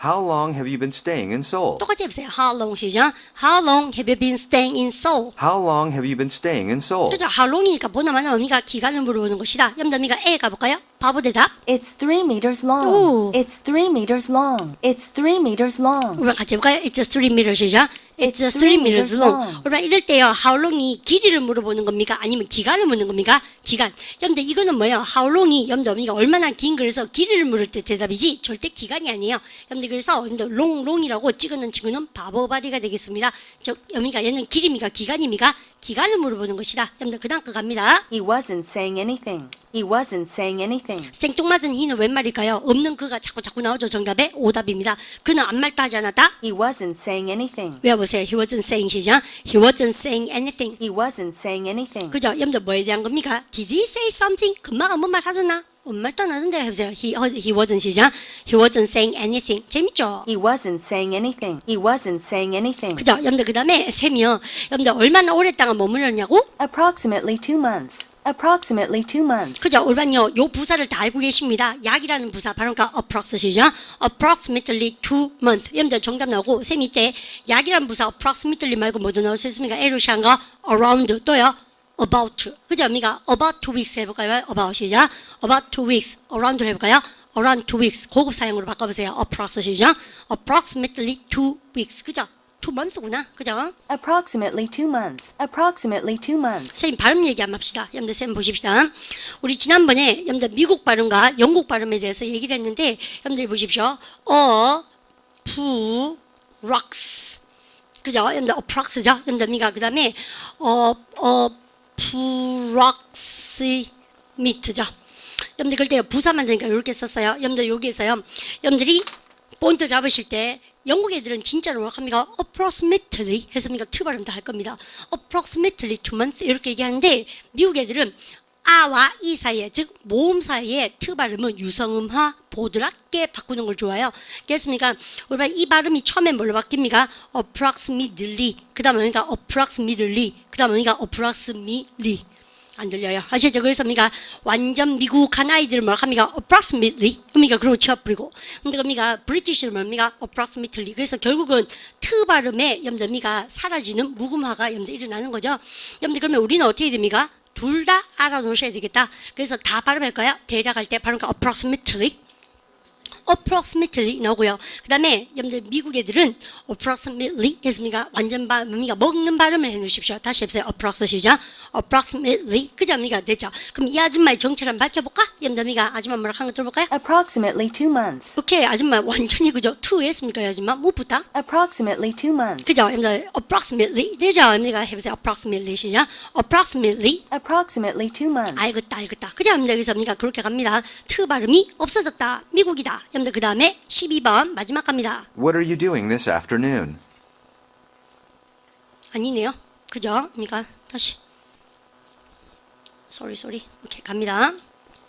How long have you been staying in Seoul?
똑같이 해보세요. How long 시작. How long have you been staying in Seoul?
How long have you been staying in Seoul?
그죠? How long이니까 보나마나 의미가 기간을 물어보는 것이다. 여러분들 A 가볼까요? 바보 대답.
It's 3 meters long.
Ooh.
It's 3 meters long. It's 3 meters long.
우리 같이 해볼까요? It's 3 meters 시작. It's 3 meters long. 우리 이럴 때요. How long이 길이를 물어보는 겁니까? 아니면 기간을 묻는 겁니까? 기간. 여러분들 이거는 뭐예요? How long이 여러분들 의미가 얼마나 긴 그래서 길이를 물을 때 대답이지 절대 기간이 아니에요. 여러분들 그래서 여러분들 long이라고 찍어놓은 친구는 바보바리가 되겠습니다. 저 의미가 얘는 길입니까? 기간입니까? 기간을 물어보는 것이다. 여러분들 그 다음 거 갑니다.
He wasn't saying anything. He wasn't saying anything.
생뚱맞은 히는 웬 말일까요? 없는 그가 자꾸 나오죠. 정답에 오답입니다. 그는 아무 말도 하지 않았다.
He wasn't saying anything.
외워보세요. He wasn't saying 시작. He wasn't saying anything.
He wasn't saying anything.
그죠? 여러분들 뭐에 대한 겁니까? Did he say something? 금방 아무 말 하더나? 아무 말도 안 하던데 해보세요. He wasn't 시작. He wasn't saying anything. 재밌죠?
He wasn't saying anything. He wasn't saying anything.
그죠? 여러분들 그 다음에 셈이요. 여러분들 얼마나 오랫동안 머물렀냐고?
Approximately 2 months. Approximately 2 months.
그죠? 올반요. 요 부사를 다 알고 계십니다. 약이라는 부사 발음가 approx 시죠. approximately 2 months. 여러분들 정답 나오고 쌤 이때 약이라는 부사 approximately 말고 뭐도 나올 수 있습니까? 에루시한 거 around 또요. about. 그죠? 우리가 about 2 weeks 해볼까요? about 시작. about 2 weeks. around 해볼까요? around 2 weeks. 고급 사용으로 바꿔보세요. approx 시작. approximately 2 weeks. 그죠? 2 months구나. 그죠?
Approximately 2 months. Approximately 2 months.
선생님 발음 얘기 한번 합시다. 여러분들 쌤 보십시다. 우리 지난번에 여러분들 미국 발음과 영국 발음에 대해서 얘기를 했는데 여러분들 보십시오. rocks. 그죠? 여러분들 approx죠? 여러분들 미가 그 다음에 approximate죠. 여러분들 그럴 때 부사 만드니까 이렇게 썼어요. 여러분들 여기에서요. 여러분들이 본트 잡으실 때 영국 애들은 진짜로 뭐합니까? approximately 해서니까 트 발음 다 할 겁니다. approximately 2 months 이렇게 얘기하는데 미국 애들은 아와 이 사이에 즉 모음 사이에 트 발음은 유성음화 보드랍게 바꾸는 걸 좋아해요. 그렇습니까? 우리가 이 발음이 처음에 뭘로 바뀝니까? approximately 그 다음에 그러니까 approximately 그 다음에 그러니까 approximately 안 들려요. 아시죠? 그래서 우리가 완전 미국한 아이들은 뭐 합니까? approximately. 우리가 그러고 치워버리고. 근데 우리가 브리티시는 뭡니까? approximately. 그래서 결국은 트 발음에 여러분들 사라지는 묵음화가 여러분들 일어나는 거죠. 여러분들 그러면 우리는 어떻게 됩니까? 둘 다 알아놓으셔야 되겠다. 그래서 다 발음할까요? 대략 할 때 발음가 approximately. approximately 나오고요. 그 다음에 여러분들 미국 애들은 approximately 했습니까? 완전 발음이가 먹는 발음을 해놓으십시오. 다시 해보세요. approximately. approximately. 그죠? 미가 됐죠? 그럼 이 아줌마의 정체를 한번 밝혀볼까? 여러분들 미가 아줌마 뭐라고 한 거 들어볼까요?
Approximately 2 months.
오케이. 아줌마 완전히 그죠? to 했습니까? 이 아줌마? 못 붙다?
Approximately 2 months.
그죠? 여러분들 approximately 되죠? 여러분들 해보세요. approximately 시작. approximately.
Approximately 2 months.
알겠다. 그죠? 여러분들 그래서 우리가 그렇게 갑니다. 트 발음이 없어졌다. 미국이다. 여러분들 그 다음에 12번 마지막 갑니다.
What are you doing this afternoon?
아니네요. 그죠? 그러니까 다시 sorry. 오케이 갑니다.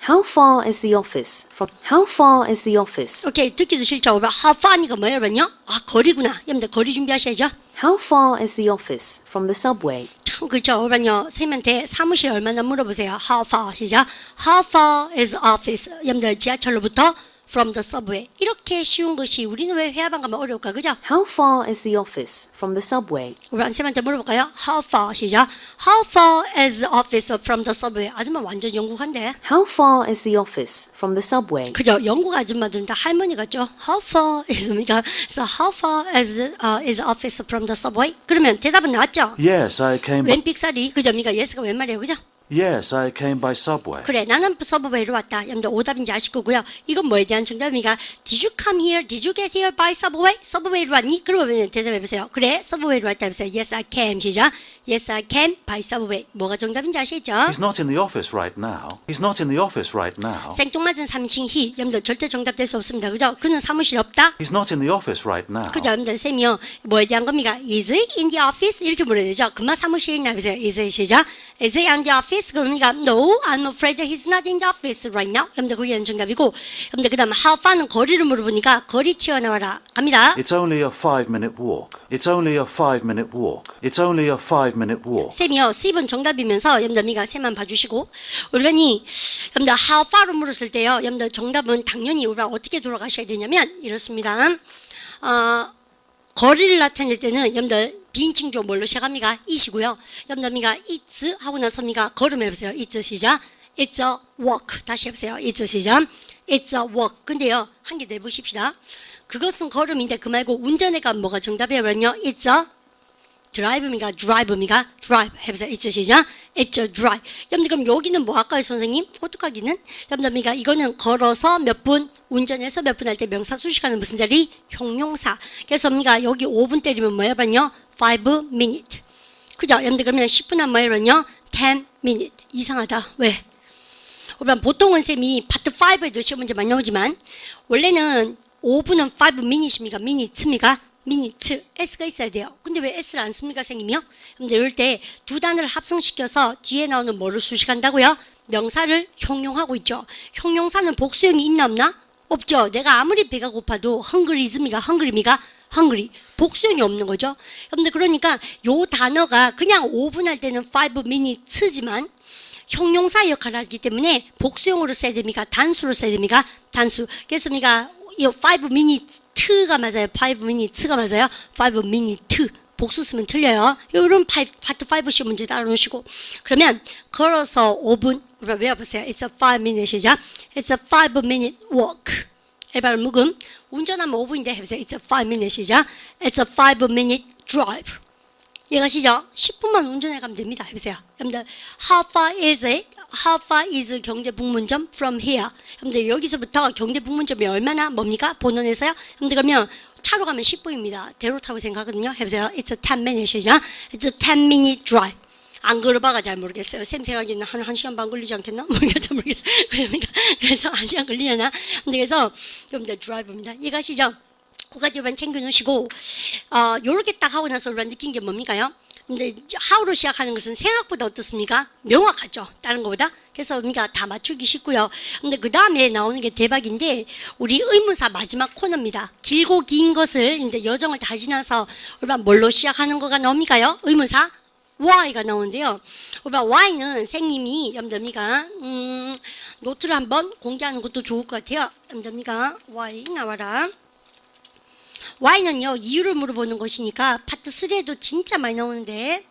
How far is the office from? How far is the office?
오케이, 듣기도 싫죠? how far니까 뭐예요, 여러분요? 아, 거리구나. 여러분들 거리 준비하셔야죠.
How far is the office from the subway?
그렇죠. 여러분요, 선생님한테 사무실 얼마나 물어보세요. How far 시작. How far is office? 여러분들 지하철로부터 from the subway. 이렇게 쉬운 것이 우리는 왜 회화방 가면 어려울까, 그죠?
How far is the office from the subway?
우리 선생님한테 물어볼까요? How far 시작. How far is the office from the subway? 아줌마 완전 영국한데.
How far is the office from the subway?
그죠? 영국 아줌마들은 다 할머니 같죠? How far is입니까? So how far is office from the subway? 그러면 대답은 나왔죠?
Yes, I came.
웬 삑사리? 그죠? 미가 yes가 웬 말이에요? 그죠?
Yes, I came by subway.
그래, 나는 서브웨이로 왔다. 여러분들 오답인지 아실 거고요. 이건 뭐에 대한 정답입니까? Did you come here? Did you get here by subway? 서브웨이로 왔니? 그러면 대답해보세요. 그래, 서브웨이로 왔다 해보세요. Yes, I came. 시작. Yes, I came by subway. 뭐가 정답인지 아시겠죠?
He's not in the office right now. He's not in the office right now.
생뚱맞은 3인칭 he. 여러분들 절대 정답 될 수 없습니다. 그죠? 그는 사무실 없다.
He's not in the office right now.
그죠? 여러분들 쌤이요. 뭐에 대한 겁니까? Is he in the office? 이렇게 물어야 되죠. 그만 사무실에 있나 보세요. Is he 시작. Is he in the office? 그러니까 No, I'm afraid that he's not in the office right now. 여러분들 거기에 대한 정답이고, 여러분들 그 다음 how far는 거리를 물어보니까 거리 튀어나와라. 갑니다.
It's only a 5-minute walk. It's only a 5-minute walk. It's only a 5-minute walk.
쌤이요, 10은 정답이면서 여러분들 미가 쌤만 봐주시고, 우리가니 여러분들 how far로 물었을 때요, 여러분들 정답은 당연히 우리가 어떻게 돌아가셔야 되냐면 이렇습니다. 거리를 나타낼 때는 여러분들 비인칭조 뭘로 시작합니까? it이고요. 여러분들 미가 it's 하고 나서 미가 걸음 해보세요. it's 시작. It's a walk. 다시 해보세요. it's 시작. It's a walk. 근데요, 한 개 내보십시다. 그것은 걸음인데 그 말고 운전해가 뭐가 정답이에요? It's a drive입니까? drive입니까? drive 해보세요. it's 시작. It's a drive. 여러분들 그럼 여기는 뭐 할까요, 선생님? 호두까기는? 여러분들 미가 이거는 걸어서 몇 분, 운전해서 몇 분 할 때 명사 수식하는 무슨 자리? 형용사. 그래서 우리가 여기 5분 때리면 뭐예요? 5 minute. 그죠? 여러분들 그러면 10분 하면 뭐예요? 10 minute. 이상하다. 왜? 그럼 보통은 쌤이 파트 5에도 시험 문제 많이 나오지만 원래는 5분은 5 minutes입니까? minutes입니까? minute. S가 있어야 돼요. 근데 왜 S를 안 씁니까, 선생님이요? 근데 이럴 때 두 단어를 합성시켜서 뒤에 나오는 뭐를 수식한다고요? 명사를 형용하고 있죠. 형용사는 복수형이 있나 없나? 없죠. 내가 아무리 배가 고파도 hungry입니까? hungry. 복수형이 없는 거죠. 여러분들 그러니까 요 단어가 그냥 5분 할 때는 5 minutes지만 형용사 역할을 하기 때문에 복수형으로 써야 됩니까? 단수로 써야 됩니까? 단수. 그래서 우리가 이 5 minutes가 맞아요. 5 minutes가 맞아요. 5 minute. 복수 쓰면 틀려요. 이런 파트 5 시험 문제 따라 놓으시고. 그러면 걸어서 5분. 우리 외워보세요. It's a 5 minute 시작. It's a 5 minute walk. 에발 묵음. 운전하면 5분인데 해보세요. It's a 5 minute 시작. It's a 5 minute drive. 이해가시죠? 10분만 운전해 가면 됩니다. 해보세요. 여러분들 How far is it? How far is 경제 북문점 from here? 여러분들 여기서부터 경제 북문점이 얼마나 뭡니까? 본원에서요? 여러분들 그러면 차로 가면 10분입니다. 대로 타고 생각하거든요. 해보세요. It's a 10 minute 시작. It's a 10 minute drive. 안 걸어봐가 잘 모르겠어요. 쌤 생각에는 한 1시간 반 걸리지 않겠나? 모르겠죠, 모르겠어요. 그래서 1시간 걸리려나? 근데 그래서 여러분들 드라이브입니다. 이해가시죠? 그까지만 챙겨놓으시고 요렇게 딱 하고 나서 우리가 느낀 게 뭡니까요? 근데 how로 시작하는 것은 생각보다 어떻습니까? 명확하죠. 다른 것보다. 그래서 우리가 다 맞추기 쉽고요. 근데 그 다음에 나오는 게 대박인데 우리 의문사 마지막 코너입니다. 길고 긴 것을 이제 여정을 다 지나서 우리가 뭘로 시작하는 거가 나옵니까요? 의문사 why가 나오는데요. 우리가 why는 선생님이 여러분들미가 노트를 한번 공개하는 것도 좋을 것 같아요. 여러분들미가 why 나와라. Y는요, 이유를 물어보는 것이니까 파트 3에도 진짜 많이 나오는데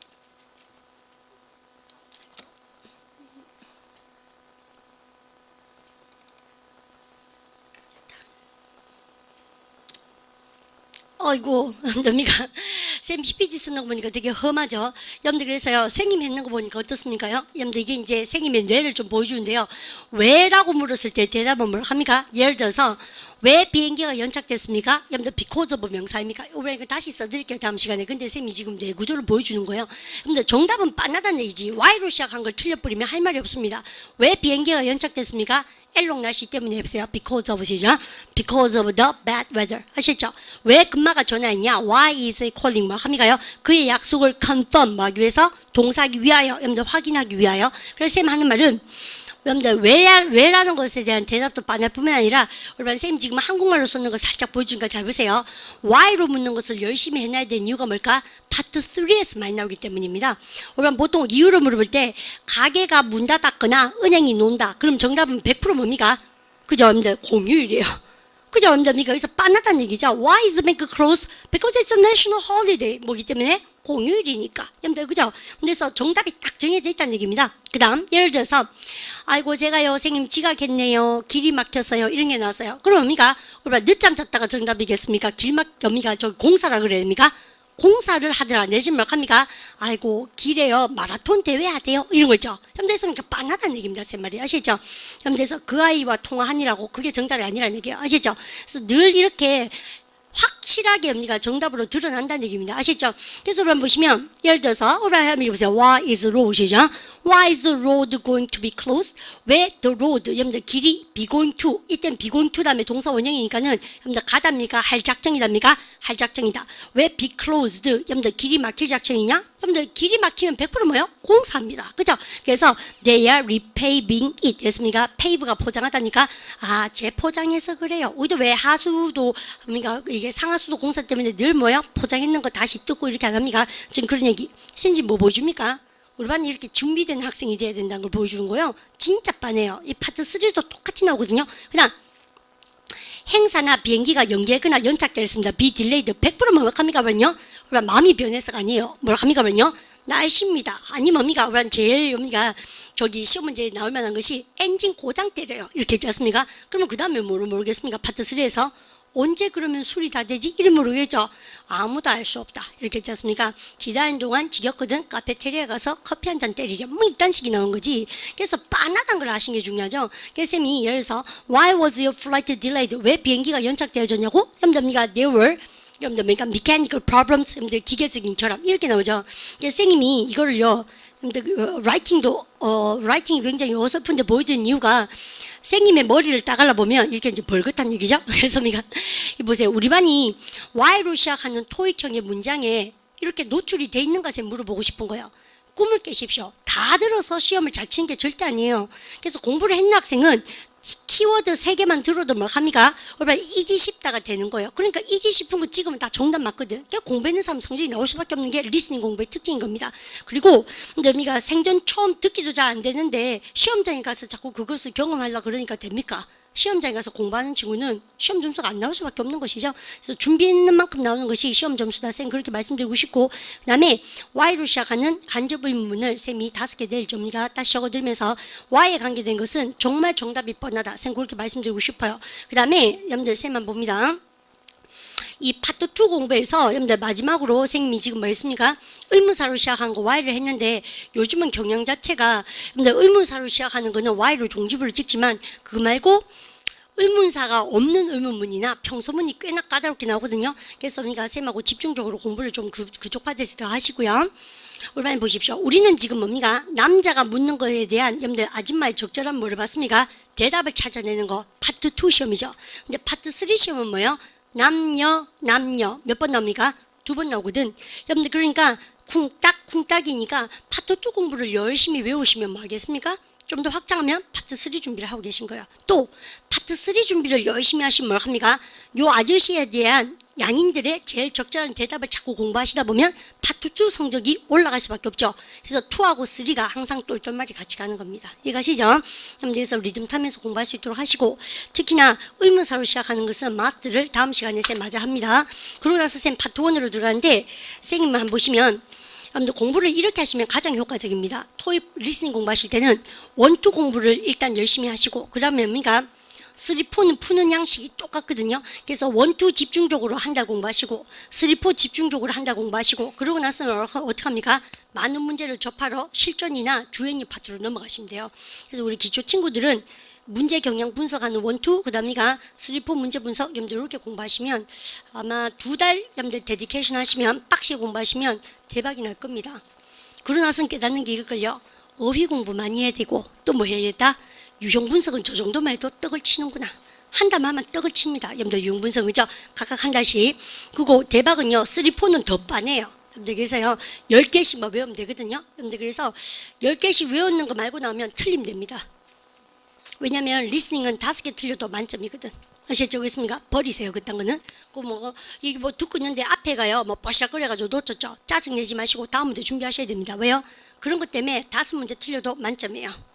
아이고, 여러분들미가 쌤 PPT 쓰는 거 보니까 되게 험하죠. 여러분들 그래서요, 선생님 했는 거 보니까 어떻습니까요? 여러분들 이게 이제 선생님의 뇌를 좀 보여주는데요. 왜라고 물었을 때 대답은 뭘 합니까? 예를 들어서 왜 비행기가 연착됐습니까? 여러분들 because of 명사입니까? 이거 다시 써드릴게요, 다음 시간에. 근데 쌤이 지금 뇌 구조를 보여주는 거예요. 여러분들 정답은 빤하다는 얘기지. Y로 시작한 걸 틀려버리면 할 말이 없습니다. 왜 비행기가 연착됐습니까? 엘롱 날씨 때문에 해보세요. Because of 시죠. Because of the bad weather. 아시죠? 왜 금마가 전화했냐? Why is he calling? 뭐 합니까요? 그의 약속을 confirm 하기 위해서 동사하기 위하여, 여러분들 확인하기 위하여. 그래서 쌤 하는 말은 여러분들 왜라는 것에 대한 대답도 뻔할 뿐만 아니라 여러분 선생님 지금 한국말로 썼는 거 살짝 보여주니까 잘 보세요. why로 묻는 것을 열심히 해놔야 되는 이유가 뭘까? 파트 3에서 많이 나오기 때문입니다. 여러분 보통 이유를 물어볼 때 가게가 문 닫았거나 은행이 논다. 그럼 정답은 100% 뭡니까? 그죠? 여러분들 공휴일이에요. 그죠? 여러분들 여기서 빤하다는 얘기죠. Why is the bank closed? Because it's a national holiday. 뭐기 때문에? 공휴일이니까. 여러분들 그죠? 그래서 정답이 딱 정해져 있다는 얘기입니다. 그 다음 예를 들어서 아이고 제가요 선생님 지각했네요. 길이 막혔어요. 이런 게 나왔어요. 그럼 뭡니까? 우리가 늦잠 잤다가 정답이겠습니까? 뭡니까? 저 공사라 그래야 됩니까? 공사를 하더라. 내지는 뭐 합니까? 아이고 길에요 마라톤 대회 하대요. 이런 거죠. 현대에서는 빤하다는 얘기입니다. 제 말이 아시죠? 현대에서 그 아이와 통화하니라고 그게 정답이 아니라는 얘기예요. 아시죠? 그래서 늘 이렇게 확실하게 뭡니까? 정답으로 드러난다는 얘기입니다. 아시죠? 그래서 여러분 보시면 예를 들어서 여러분 보세요. Why is road이죠? Why is the road going to be closed? 왜 the road? 여러분들 길이 be going to 이때는 be going to 다음에 동사 원형이니까는 여러분들 가답니까? 할 작정이답니까? 할 작정이다. 왜 be closed? 여러분들 길이 막힐 작정이냐? 여러분들 길이 막히면 100% 뭐예요? 공사합니다. 그죠? 그래서 they are repaving it 됐습니까? pave가 포장하다니까 아 재포장해서 그래요. 우리도 왜 하수도 그러니까 이게 상하수도 공사 때문에 늘 뭐예요? 포장했는 거 다시 뜯고 이렇게 안 합니까? 지금 그런 얘기. 선생님 뭐 보여줍니까? 우리 반이 이렇게 준비된 학생이 돼야 된다는 걸 보여주는 거예요. 진짜 빤해요. 이 파트 3도 똑같이 나오거든요. 그냥 행사나 비행기가 연기하거나 연착되었습니다. be delayed 100% 뭐합니까? 그러면요. 우리 마음이 변해서가 아니에요. 뭐합니까? 그러면요. 날씨입니다. 아니 뭡니까? 우리 제일 뭡니까? 저기 시험 문제에 나올 만한 것이 엔진 고장 때려요. 이렇게 했지 않습니까? 그러면 그 다음에 뭐를 모르겠습니까? 파트 3에서 언제 그러면 술이 다 되지? 이름 모르겠죠? 아무도 알 수 없다. 이렇게 했지 않습니까? 기다리는 동안 지겹거든 카페테리아 가서 커피 한 잔 때리려. 뭐 이딴 식이 나온 거지. 그래서 빤하다는 걸 아시는 게 중요하죠. 그래서 쌤이 예를 들어서 Why was your flight delayed? 왜 비행기가 연착되어졌냐고? 여러분들 there were 여러분들 mechanical problems 여러분들 기계적인 결함 이렇게 나오죠. 그래서 선생님이 이거를요 라이팅이 굉장히 어설픈데 보여드린 이유가 선생님의 머리를 따갈라 보면 이렇게 이제 벌겋다는 얘기죠. 그래서 우리가 보세요. 우리 반이 Y로 시작하는 토익형의 문장에 이렇게 노출이 돼 있는 것에 물어보고 싶은 거예요. 꿈을 깨십시오. 다 들어서 시험을 잘 치는 게 절대 아니에요. 그래서 공부를 했는 학생은 키워드 3개만 들어도 뭐 합니까? 이지 싶다가 되는 거예요. 그러니까 이지 싶은 거 찍으면 다 정답 맞거든. 그러니까 공부하는 사람 성적이 나올 수밖에 없는 게 리스닝 공부의 특징인 겁니다. 그리고 우리가 생전 처음 듣기도 잘 안 되는데 시험장에 가서 자꾸 그것을 경험하려고 그러니까 됩니까? 시험장에 가서 공부하는 친구는 시험 점수가 안 나올 수밖에 없는 것이죠. 그래서 준비했는 만큼 나오는 것이 시험 점수다. 쌤 그렇게 말씀드리고 싶고 그 다음에 Y로 시작하는 간접 의문문을 쌤이 5개 내일 접니다. 다시 적어드리면서 Y에 관계된 것은 정말 정답이 뻔하다. 쌤 그렇게 말씀드리고 싶어요. 그 다음에 여러분들 쌤만 봅니다. 이 파트 2 공부에서 여러분들 마지막으로 선생님이 지금 뭐 했습니까? 의문사로 시작한 거 Y를 했는데 요즘은 경향 자체가 여러분들 의문사로 시작하는 거는 Y로 종지부를 찍지만 그거 말고 의문사가 없는 의문문이나 평소문이 꽤나 까다롭게 나오거든요. 그래서 우리가 쌤하고 집중적으로 공부를 좀 그쪽 파트에서 더 하시고요. 우리 많이 보십시오. 우리는 지금 뭡니까? 남자가 묻는 거에 대한 여러분들 아줌마의 적절한 뭐를 봤습니까? 대답을 찾아내는 거 파트 2 시험이죠. 근데 파트 3 시험은 뭐예요? 남녀 몇 번 나옵니까? 2번 나오거든. 여러분들 그러니까 쿵딱이니까 파트 2 공부를 열심히 외우시면 뭐 하겠습니까? 좀 더 확장하면 파트 3 준비를 하고 계신 거예요. 또 파트 3 준비를 열심히 하시면 뭘 합니까? 요 아저씨에 대한 양인들의 제일 적절한 대답을 자꾸 공부하시다 보면 파트 2 성적이 올라갈 수밖에 없죠. 그래서 2하고 3가 항상 똘똘말이 같이 가는 겁니다. 이해가시죠? 그래서 리듬 타면서 공부할 수 있도록 하시고 특히나 의문사로 시작하는 것은 마스터를 다음 시간에 쌤 마저 합니다. 그러고 나서 쌤 파트 1으로 들어가는데 선생님만 보시면 여러분들 공부를 이렇게 하시면 가장 효과적입니다. 토익 리스닝 공부하실 때는 1, 2 공부를 일단 열심히 하시고 그 다음에 뭡니까? 3, 4는 푸는 양식이 똑같거든요. 그래서 1, 2 집중적으로 한다 공부하시고 3, 4 집중적으로 한다 공부하시고 그러고 나서는 어떻게 합니까? 많은 문제를 접하러 실전이나 주행이 파트로 넘어가시면 돼요. 그래서 우리 기초 친구들은 문제 경향 분석하는 1, 2, 그 다음이가 3, 4 문제 분석 여러분들 이렇게 공부하시면 아마 2달 여러분들 데디케이션 하시면 빡시게 공부하시면 대박이 날 겁니다. 그러고 나서는 깨닫는 게 이걸요. 어휘 공부 많이 해야 되고 또 뭐 해야겠다? 유형 분석은 저 정도만 해도 떡을 치는구나. 한 달만 하면 떡을 칩니다. 여러분들 유형 분석이죠. 각각 한 달씩. 그리고 대박은요. 3, 4는 더 빠네요. 여러분들 그래서요. 10개씩 뭐 외우면 되거든요. 여러분들 그래서 10개씩 외우는 거 말고 나오면 틀림 됩니다. 왜냐면 리스닝은 5개 틀려도 만점이거든. 아시겠죠? 그렇습니까? 버리세요. 그딴 거는. 이게 뭐 듣고 있는데 앞에가요. 뭐 뻐시락거려가지고 놓쳤죠. 짜증내지 마시고 다음 문제 준비하셔야 됩니다. 왜요? 그런 것 때문에 5문제 틀려도 만점이에요.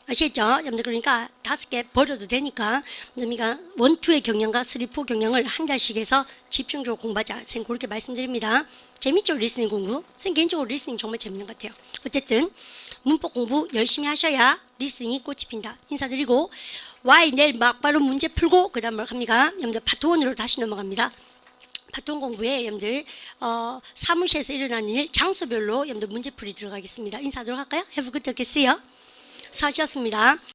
아시겠죠? 여러분들 그러니까 5개 버려도 되니까 그러니까 1, 2의 경영과 3, 4 경영을 한 달씩 해서 집중적으로 공부하자. 선생님 그렇게 말씀드립니다. 재밌죠? 리스닝 공부? 선생님 개인적으로 리스닝 정말 재밌는 것 같아요. 어쨌든 문법 공부 열심히 하셔야 리스닝이 꽃이 핀다. 인사드리고 Y 내일 막바로 문제 풀고 그 다음 뭘 합니까? 여러분들 파트 1으로 다시 넘어갑니다. 파트 1 공부에 여러분들 사무실에서 일어나는 일 장소별로 여러분들 문제풀이 들어가겠습니다. 인사하도록 할까요? Have a good day. 수고하셨습니다.